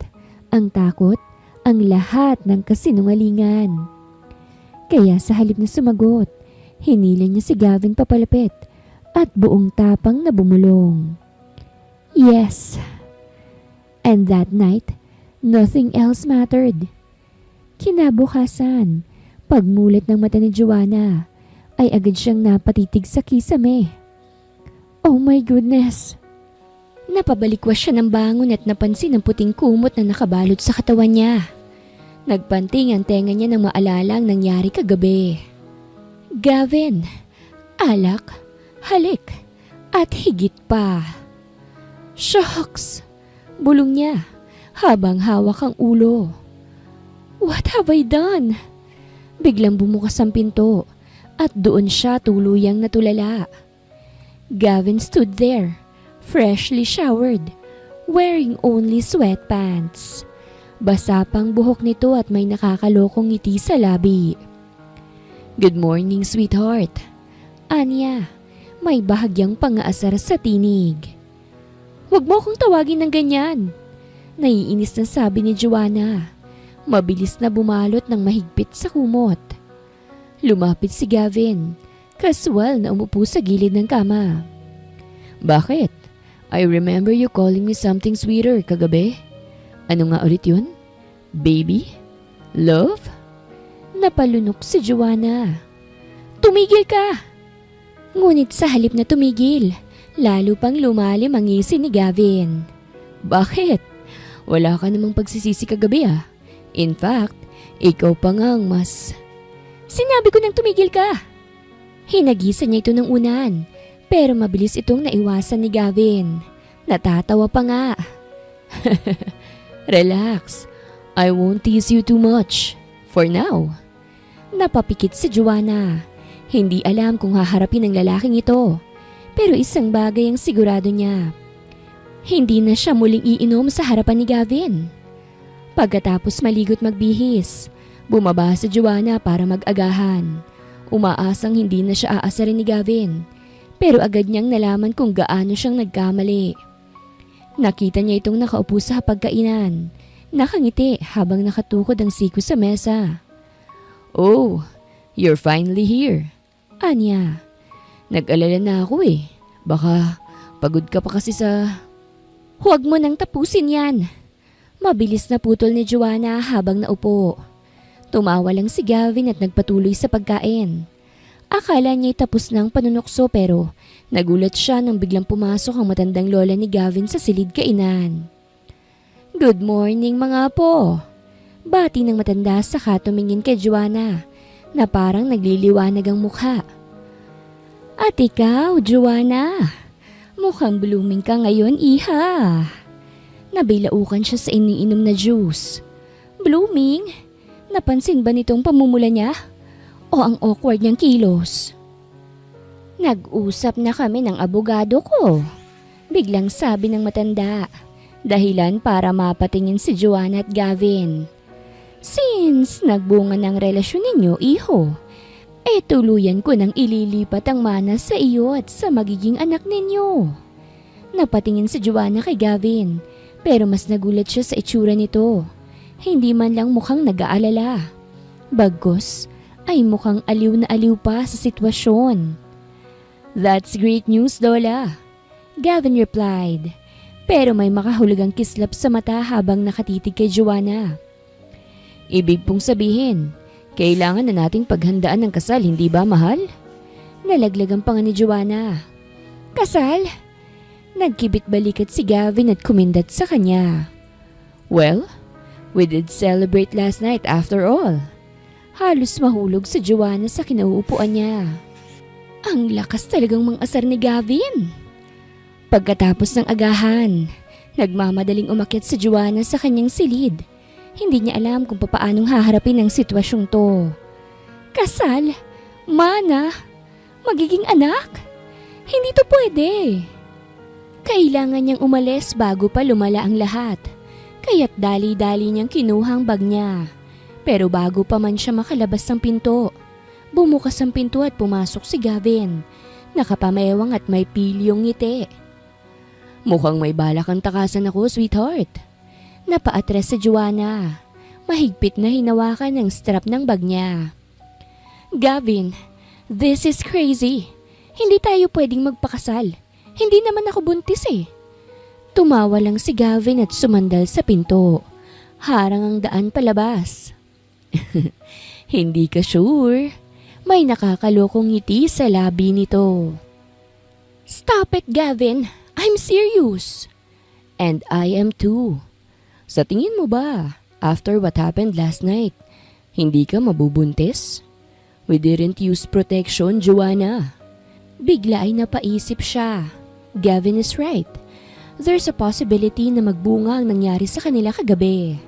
ang takot, ang lahat ng kasinungalingan. Kaya sa halip na sumagot, hinila niya si Gavin papalapit at buong tapang na bumulong. Yes. And that night, nothing else mattered. Kinabukasan, pagmulat ng mata ni Joanna, ay agad siyang napatitig sa kisame. Oh my goodness! Napabalikwas siya ng bangon at napansin ang puting kumot na nakabalot sa katawan niya. Nagpanting ang tenga niya nang maalala ang nangyari kagabi. Gavin, alak, halik, at higit pa. Shucks! Bulong niya habang hawak ang ulo. What have I done? Biglang bumukas ang pinto at doon siya tuluyang natulala. Gavin stood there, freshly showered, wearing only sweatpants. Basa pang buhok nito at may nakakalokong ngiti sa labi. Good morning, sweetheart. Anya, may bahagyang pangaasar sa tinig. Huwag mo akong tawagin ng ganyan. Naiinis na sabi ni Joanna. Mabilis na bumalot ng mahigpit sa kumot. Lumapit si Gavin, casual na umupo sa gilid ng kama. Bakit? I remember you calling me something sweeter kagabi. Ano nga ulit yun? Baby? Love? Napalunok si Joanna. Tumigil ka! Ngunit sa halip na tumigil, lalo pang lumalim ang ngisi ni Gavin. Bakit? Wala ka namang pagsisisi kagabi ah. In fact, ikaw pa nga ang mas... Sinabi ko nang tumigil ka! Hinagisan niya ito ng unan, pero mabilis itong naiwasan ni Gavin. Natatawa pa nga. Relax. I won't tease you too much. For now. Napapikit si Joanna. Hindi alam kung haharapin ng lalaking ito. Pero isang bagay ang sigurado niya. Hindi na siya muling iinom sa harapan ni Gavin. Pagkatapos maligot magbihis, bumaba si Joanna para mag-agahan. Umaasang hindi na siya aasarin ni Gavin. Pero agad niyang nalaman kung gaano siyang nagkamali. Nakita niya itong nakaupo sa pagkainan. Nakangiti habang nakatukod ang siko sa mesa. Oh, you're finally here. Anya, nag-alala na ako eh. Baka pagod ka pa kasi sa... Huwag mo nang tapusin yan. Mabilis na putol ni Joanna habang naupo. Tumawa lang si Gavin at nagpatuloy sa pagkain. Akala niya'y tapos na ang panunokso pero nagulat siya nang biglang pumasok ang matandang lola ni Gavin sa silid kainan. Good morning mga apo. Bati ng matanda saka tumingin kay Joanna na parang nagliliwanag ang mukha. At ikaw, Joanna, mukhang blooming ka ngayon, iha. Nabilaukan siya sa iniinom na juice. Blooming? Napansin ba nitong pamumula niya? O ang awkward niyang kilos? Nag-usap na kami ng abogado ko. Biglang sabi ng matanda. Dahilan para mapatingin si Joanna at Gavin. Since nagbunga ng relasyon ninyo, iho, tuluyan ko nang ililipat ang mana sa iyo at sa magiging anak ninyo. Napatingin si Joanna kay Gavin, pero mas nagulat siya sa itsura nito. Hindi man lang mukhang nag-aalala. Bagkus, ay mukhang aliw na aliw pa sa sitwasyon. That's great news, Lola. Gavin replied, pero may makahulugang kislap sa mata habang nakatitig kay Joanna. Ibig pong sabihin, kailangan na nating paghandaan ng kasal, hindi ba mahal? Nalaglagan pa nga ni Joanna. Kasal? Nagkibit balikat si Gavin at kumindat sa kanya. Well, we did celebrate last night after all. Halos mahulog si Joanna sa kinauupuan niya. Ang lakas talagang mang-asar ni Gavin. Pagkatapos ng agahan, nagmamadaling umakyat si Joanna sa kanyang silid. Hindi niya alam kung papaanong haharapin ang sitwasyong to. Kasal? Mana? Magiging anak? Hindi to pwede. Kailangan niyang umalis bago pa lumala ang lahat. Kaya't dali-dali niyang kinuhang bag niya. Pero bago pa man siya makalabas ng pinto, bumukas ang pinto at pumasok si Gavin. Nakapamewang at may pilyong ngiti. Mukhang may balak ang takasan ako, sweetheart. Napaatres si Joanna. Mahigpit na hinawakan ng strap ng bag niya. Gavin, this is crazy. Hindi tayo pwedeng magpakasal. Hindi naman ako buntis eh. Tumawa lang si Gavin at sumandal sa pinto. Harang ang daan palabas. Hindi ka sure. May nakakalokong ngiti sa labi nito. Stop it, Gavin. I'm serious. And I am too. Sa tingin mo ba, after what happened last night, hindi ka mabubuntis? We didn't use protection, Joanna. Bigla ay napaisip siya. Gavin is right. There's a possibility na magbunga ang nangyari sa kanila kagabi.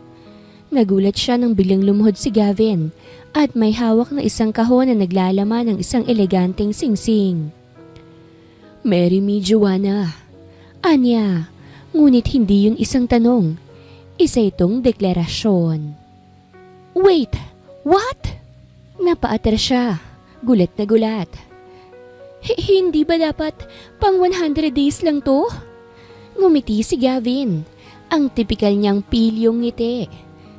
Nagulat siya nang biglang lumuhod si Gavin at may hawak na isang kahon na naglalaman ng isang eleganteng singsing. Marry me, Joanna. Anya, ngunit hindi yun isang tanong. Isa itong deklarasyon. Wait, what? Napaatras siya. Gulat na gulat. Hindi ba dapat pang 100 days lang to? Ngumiti si Gavin. Ang tipikal niyang pilyong ngiti.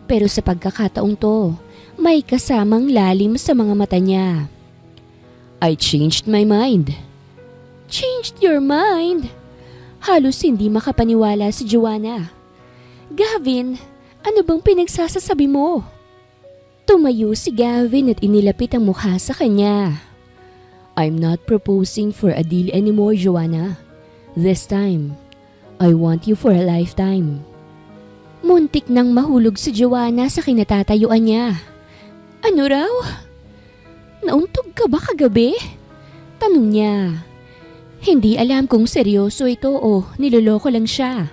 Pero sa pagkakataong to, may kasamang lalim sa mga mata niya. I changed my mind. Changed your mind? Halos hindi makapaniwala si Joanna. Gavin, ano bang pinagsasasabi mo? Tumayo si Gavin at inilapit ang mukha sa kanya. I'm not proposing for a deal anymore, Joanna. This time, I want you for a lifetime. Muntik nang mahulog si Joanna sa kinatatayuan niya. Ano raw? Nauntog ka ba kagabi? Tanong niya. Hindi alam kung seryoso ito o niloloko lang siya.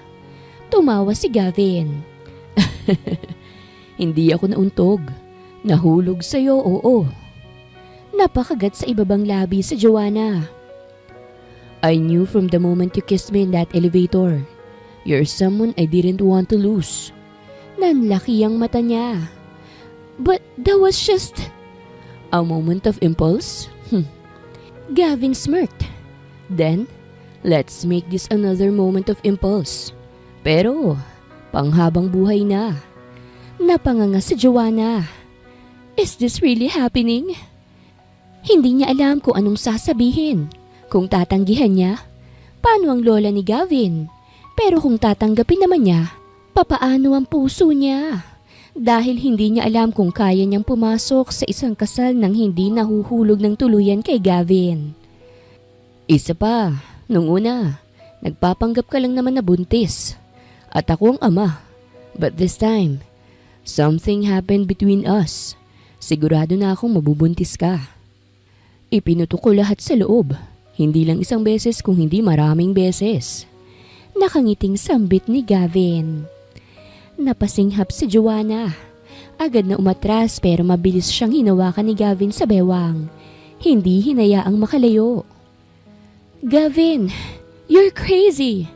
Tumawa si Gavin. Hindi ako nauntog. Nahulog sa'yo, oo. Napakagat sa ibabang labi si Joanna. I knew from the moment you kissed me in that elevator. You're someone I didn't want to lose. Nanlaki ang mata niya. But that was just a moment of impulse? Gavin smirked. Then, let's make this another moment of impulse. Pero, panghabang buhay na. Napanganga si Joanna. Is this really happening? Hindi niya alam kung anong sasabihin. Kung tatanggihan niya, paano ang lola ni Gavin? Pero kung tatanggapin naman niya, papaano ang puso niya? Dahil hindi niya alam kung kaya niyang pumasok sa isang kasal nang hindi nahuhulog ng tuluyan kay Gavin. Isa pa, nung una, nagpapanggap ka lang naman na buntis. At ako ang ama. But this time, something happened between us. Sigurado na akong mabubuntis ka. Ipinuto ko lahat sa loob. Hindi lang isang beses kung hindi maraming beses. Nakangiting sambit ni Gavin. Napasinghap si Joanna. Agad na umatras pero mabilis siyang hinawakan ni Gavin sa bewang. Hindi hinayaang makalayo. Gavin, you're crazy!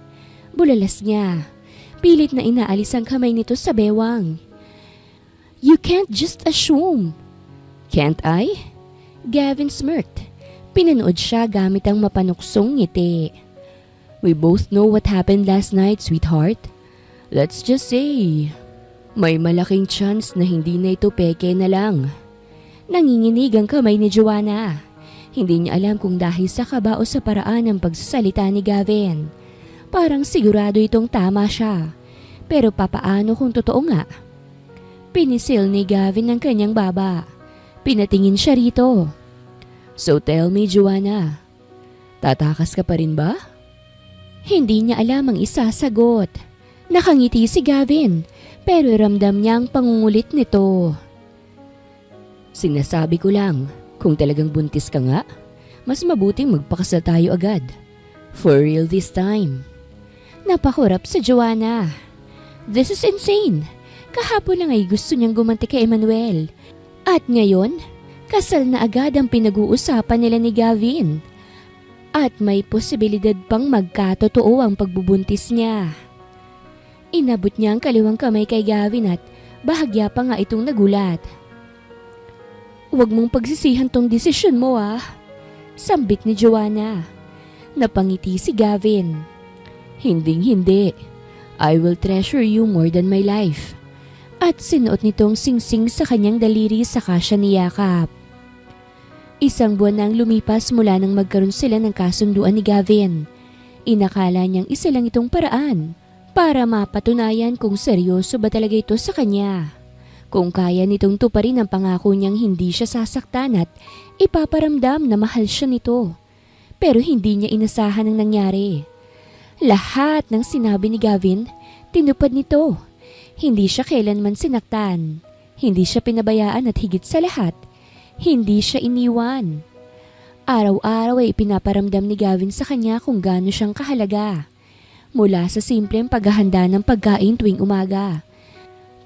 Bulalas niya. Pilit na inaalis ang kamay nito sa bewang. You can't just assume. Can't I? Gavin smirked. Pinanood siya gamit ang mapanuksong ngiti. We both know what happened last night, sweetheart. Let's just say, may malaking chance na hindi na ito peke na lang. Nanginginig ang kamay ni Joanna. Hindi niya alam kung dahil sa kaba o sa paraan ng pagsasalita ni Gavin. Parang sigurado itong tama siya. Pero papaano kung totoo nga? Pinisil ni Gavin ang kanyang baba. Pinatingin siya rito. So tell me, Joanna, tatakas ka pa rin ba? Hindi niya alam ang isasagot. Nakangiti si Gavin, pero ramdam niya ang pangungulit nito. Sinasabi ko lang, kung talagang buntis ka nga, mas mabuting magpakasal tayo agad. For real this time. Napakurap si Joanna. This is insane. Kahapon lang ay gusto niyang gumanti kay Emmanuel. At ngayon, kasal na agad ang pinag-uusapan nila ni Gavin. At may posibilidad pang magkatotoo ang pagbubuntis niya. Inabot niya ang kaliwang kamay kay Gavin at bahagya pa nga itong nagulat. Huwag mong pagsisihan tong desisyon mo sambit ni Joanna. Napangiti si Gavin. Hinding-hindi. I will treasure you more than my life. At sinuot nitong singsing sa kanyang daliri saka siya niyakap. Isang buwan na ang lumipas mula nang magkaroon sila ng kasunduan ni Gavin. Inakala niyang isa lang itong paraan para mapatunayan kung seryoso ba talaga ito sa kanya. Kung kaya nitong tuparin ang pangako niyang hindi siya sasaktan at ipaparamdam na mahal siya nito. Pero hindi niya inasahan ang nangyari. Lahat ng sinabi ni Gavin, tinupad nito. Hindi siya kailanman sinaktan. Hindi siya pinabayaan at higit sa lahat, hindi siya iniwan. Araw-araw ay ipinaparamdam ni Gavin sa kanya kung gaano siyang kahalaga. Mula sa simpleng paghahanda ng pagkain tuwing umaga,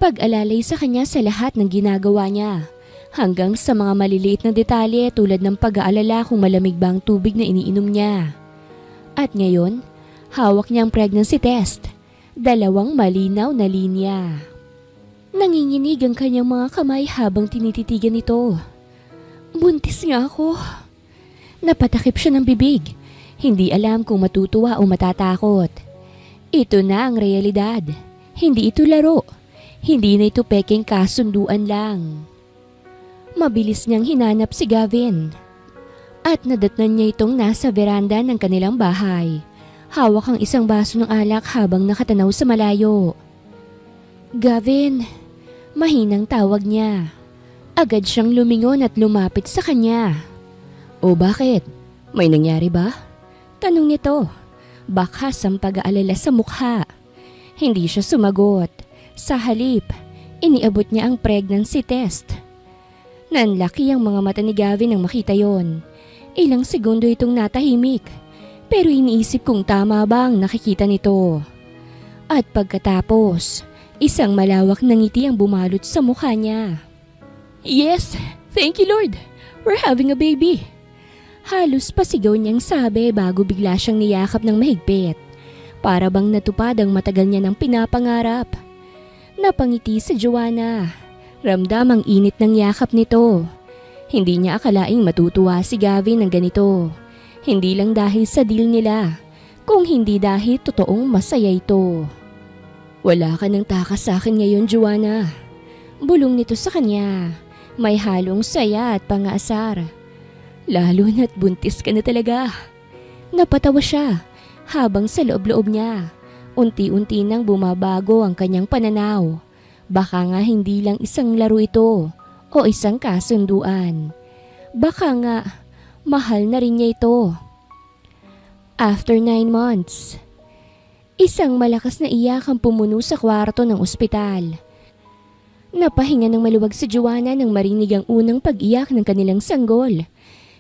pag-alalay sa kanya sa lahat ng ginagawa niya, hanggang sa mga maliliit na detalye tulad ng pag-aalala kung malamig ba ang tubig na iniinom niya. At ngayon, hawak niya ang pregnancy test, 2 malinaw na linya. Nanginginig ang kanyang mga kamay habang tinititigan ito. Buntis nga ako. Napatakip siya ng bibig, hindi alam kung matutuwa o matatakot. Ito na ang realidad. Hindi ito laro. Hindi na ito peking kasunduan lang. Mabilis niyang hinanap si Gavin. At nadatnan niya itong nasa veranda ng kanilang bahay. Hawak ang isang baso ng alak habang nakatanaw sa malayo. Gavin, mahinang tawag niya. Agad siyang lumingon at lumapit sa kanya. O bakit? May nangyari ba? Tanong nito. Bakas ang pag-aalala sa mukha. Hindi siya sumagot. Sa halip, iniabot niya ang pregnancy test. Nanlaki ang mga mata ni Gavin nang makita yon. Ilang segundo itong natahimik, pero iniisip kung tama ba ang nakikita nito. At pagkatapos, isang malawak na ngiti ang bumalot sa mukha niya. Yes, thank you Lord, we're having a baby. Halos pasigaw niyang sabi bago bigla siyang niyakap ng mahigpit. Para bang natupad ang matagal niya ng pinapangarap. Napangiti si Joanna. Ramdam ang init ng yakap nito. Hindi niya akalaing matutuwa si Gavin ng ganito. Hindi lang dahil sa deal nila, kung hindi dahil totoong masaya ito. Wala ka ng takas sa akin ngayon, Joanna. Bulong nito sa kanya. May halong saya at pangaasar. Lalo na't buntis ka na talaga. Napatawa siya habang sa loob-loob niya, unti-unti nang bumabago ang kanyang pananaw. Baka nga hindi lang isang laro ito o isang kasunduan. Baka nga mahal na rin niya ito. After 9 months, isang malakas na iyak ang pumuno sa kwarto ng ospital. Napahinga ng maluwag si Joanna nang marinig ang unang pag-iyak ng kanilang sanggol.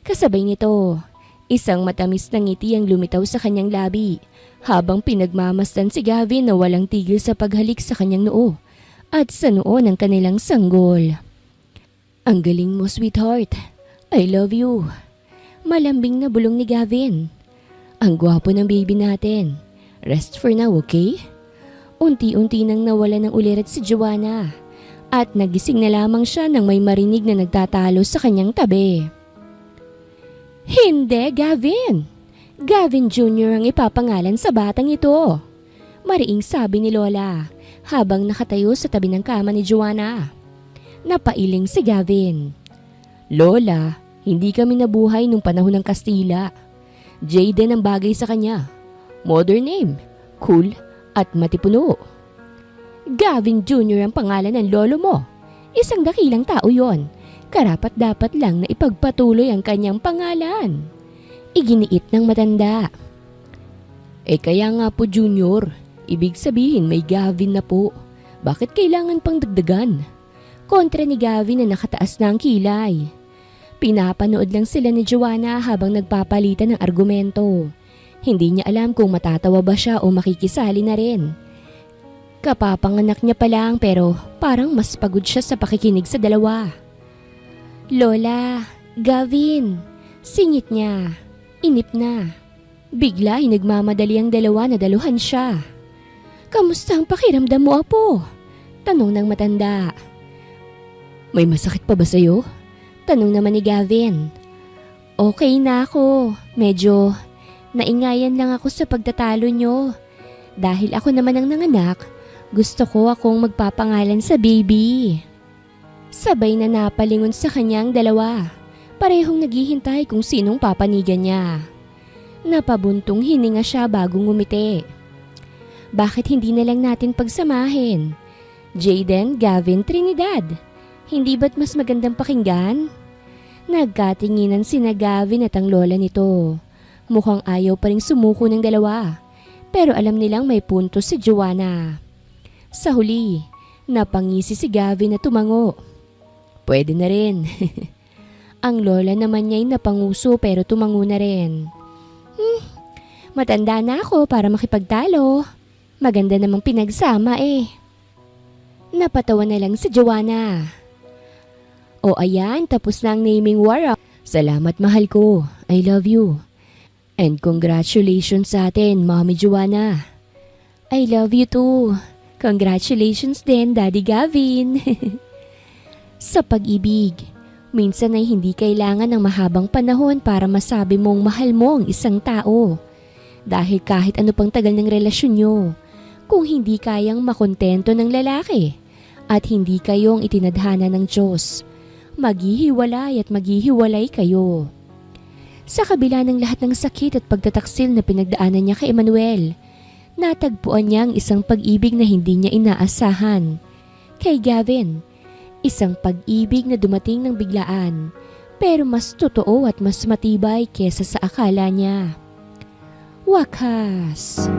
Kasabay nito, isang matamis na ngiti ang lumitaw sa kanyang labi habang pinagmamasdan si Gavin na walang tigil sa paghalik sa kanyang noo at sa noo ng kanilang sanggol. Ang galing mo, sweetheart. I love you. Malambing na bulong ni Gavin. Ang gwapo ng baby natin. Rest for now, okay? Unti-unti nang nawala ng ulirat si Joanna at nagising na lamang siya nang may marinig na nagtatalo sa kanyang tabi. Hindi, Gavin! Gavin Jr. ang ipapangalan sa batang ito. Mariing sabi ni Lola habang nakatayo sa tabi ng kama ni Joanna. Napailing si Gavin. Lola, hindi kami nabuhay nung panahon ng Kastila. Jayden ang bagay sa kanya. Modern name, cool at matipuno. Gavin Jr. ang pangalan ng lolo mo. Isang dakilang tao yon. Karapat-dapat lang na ipagpatuloy ang kanyang pangalan. Iginiit ng matanda. Kaya nga po Junior, ibig sabihin may Gavin na po. Bakit kailangan pang dagdagan? Kontra ni Gavin na nakataas na ang kilay. Pinapanood lang sila ni Joanna habang nagpapalitan ng argumento. Hindi niya alam kung matatawa ba siya o makikisali na rin. Kapapanganak niya pa lang pero parang mas pagod siya sa pakikinig sa dalawa. Lola, Gavin, singit niya. Inip na. Bigla ay nagmamadali ang dalawa na daluhan siya. Kamusta ang pakiramdam mo, apo? Tanong ng matanda. May masakit pa ba sa'yo? Tanong naman ni Gavin. Okay na ako. Medyo naingayan lang ako sa pagtatalo nyo. Dahil ako naman ang nanganak, gusto ko akong magpapangalan sa baby. Sabay na napalingon sa kanyang dalawa. Parehong naghihintay kung sinong papanigan niya. Napabuntong hininga siya bago ngumiti. Bakit hindi na lang natin pagsamahin? Jayden, Gavin, Trinidad. Hindi ba't mas magandang pakinggan? Nagkatinginan sina Gavin at ang lola nito. Mukhang ayaw pa ring sumuko ng dalawa. Pero alam nilang may punto si Joanna. Sa huli, napangisi si Gavin na tumango. Pwede na rin. Ang lola naman niya'y napanguso pero tumango na rin. Matanda na ako para makipagtalo. Maganda namang pinagsama eh. Napatawa na lang si Joanna. O ayan, tapos na ang naming war. Salamat mahal ko. I love you. And congratulations sa atin, Mommy Joanna. I love you too. Congratulations din, Daddy Gavin. Sa pag-ibig, minsan ay hindi kailangan ng mahabang panahon para masabi mong mahal mo ang isang tao. Dahil kahit ano pang tagal ng relasyon nyo, kung hindi kayang makontento ng lalaki at hindi kayong itinadhana ng Diyos, maghihiwalay at maghihiwalay kayo. Sa kabila ng lahat ng sakit at pagtataksil na pinagdaanan niya kay Emmanuel, natagpuan niya ang isang pag-ibig na hindi niya inaasahan. Kay Gavin, isang pag-ibig na dumating ng biglaan, pero mas totoo at mas matibay kesa sa akala niya. Wakas!